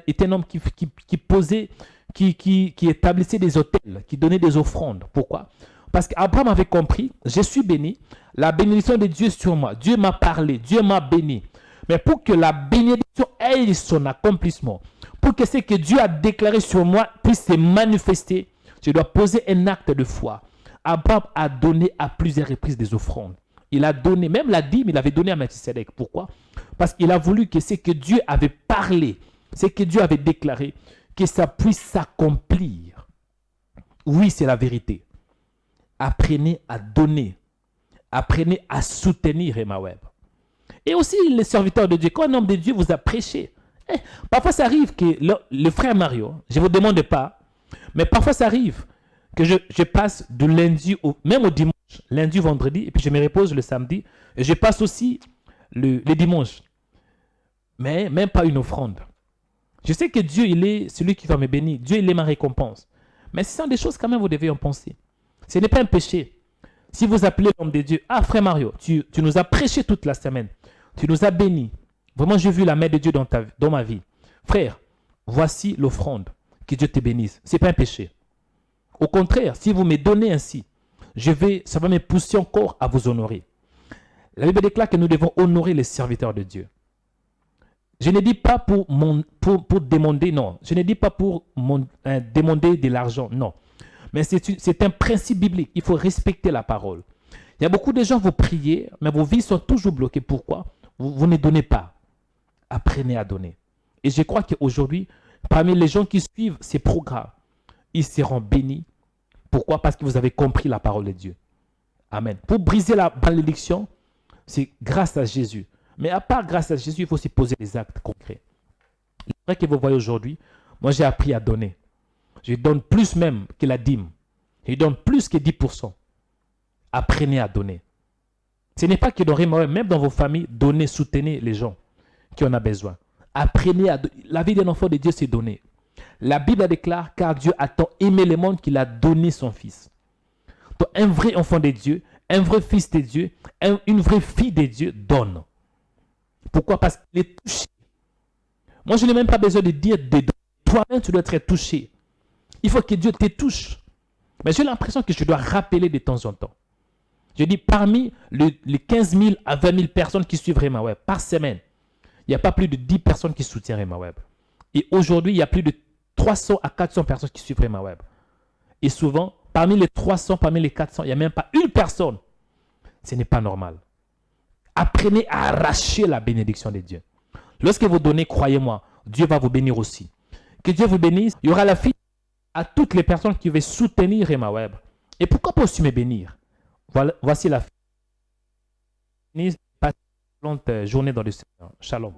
était un homme qui posait, qui établissait des autels, qui donnait des offrandes. Pourquoi? Parce qu'Abraham avait compris, je suis béni, la bénédiction de Dieu sur moi. Dieu m'a parlé, Dieu m'a béni. Mais pour que la bénédiction ait son accomplissement, pour que ce que Dieu a déclaré sur moi puisse se manifester, je dois poser un acte de foi. Abraham a donné à plusieurs reprises des offrandes. Il a donné, même la dîme, il avait donné à Melchisedec. Pourquoi? Parce qu'il a voulu que ce que Dieu avait parlé, ce que Dieu avait déclaré, que ça puisse s'accomplir. Oui, c'est la vérité. Apprenez à donner. Apprenez à soutenir Rhema Web. Et aussi les serviteurs de Dieu. Quand un homme de Dieu vous a prêché, parfois ça arrive que le frère Mario, je ne vous demande pas, mais parfois ça arrive que je passe du lundi même au dimanche, lundi, vendredi, et puis je me repose le samedi, et je passe aussi le dimanche. Mais même pas une offrande. Je sais que Dieu, il est celui qui va me bénir. Dieu, il est ma récompense. Mais ce sont des choses quand même, vous devez en penser. Ce n'est pas un péché. Si vous appelez l'homme de Dieu, ah frère Mario, tu nous as prêché toute la semaine. Tu nous as bénis. Vraiment, j'ai vu la main de Dieu dans ma vie. Frère, voici l'offrande Que Dieu te bénisse. Ce n'est pas un péché. Au contraire, si vous me donnez ainsi, ça va me pousser encore à vous honorer. La Bible déclare que nous devons honorer les serviteurs de Dieu. Je ne dis pas pour demander, non. Je ne dis pas pour demander de l'argent, non. Mais c'est un principe biblique. Il faut respecter la parole. Il y a beaucoup de gens, vous priez, mais vos vies sont toujours bloquées. Pourquoi? Vous ne donnez pas. Apprenez à donner. Et je crois qu'aujourd'hui, parmi les gens qui suivent ces programmes, ils seront bénis. Pourquoi? Parce que vous avez compris la parole de Dieu. Amen. Pour briser la malédiction, c'est grâce à Jésus. Mais à part grâce à Jésus, il faut aussi poser des actes concrets. Le vrai que vous voyez aujourd'hui, moi j'ai appris à donner. Je donne plus même que la dîme. Je donne plus que 10%. Apprenez à donner. Ce n'est pas que dans Rema Web, même dans vos familles, donnez, soutenez les gens qui en ont besoin. Apprenez à donner. La vie d'un enfant de Dieu, c'est donner. La Bible déclare, car Dieu a tant aimé le monde qu'il a donné son Fils. Donc, un vrai enfant de Dieu, un vrai fils de Dieu, une vraie fille de Dieu donne. Pourquoi? Parce qu'il est touché. Moi, je n'ai même pas besoin de dire de toi-même, tu dois être touché. Il faut que Dieu te touche. Mais j'ai l'impression que je dois rappeler de temps en temps. Je dis, parmi les 15 000 à 20 000 personnes qui suivent Rema Web par semaine, il n'y a pas plus de 10 personnes qui soutiennent Rema Web. Et aujourd'hui, il y a plus de 300 à 400 personnes qui suivent Rema Web. Et souvent, parmi les 300, parmi les 400, il n'y a même pas une personne. Ce n'est pas normal. Apprenez à arracher la bénédiction de Dieu. Lorsque vous donnez, croyez-moi, Dieu va vous bénir aussi. Que Dieu vous bénisse. Il y aura la fille à toutes les personnes qui veulent soutenir Rema Web. Et pourquoi pas aussi me bénir? Voici la fille. Passe une journée dans le Seigneur. Shalom.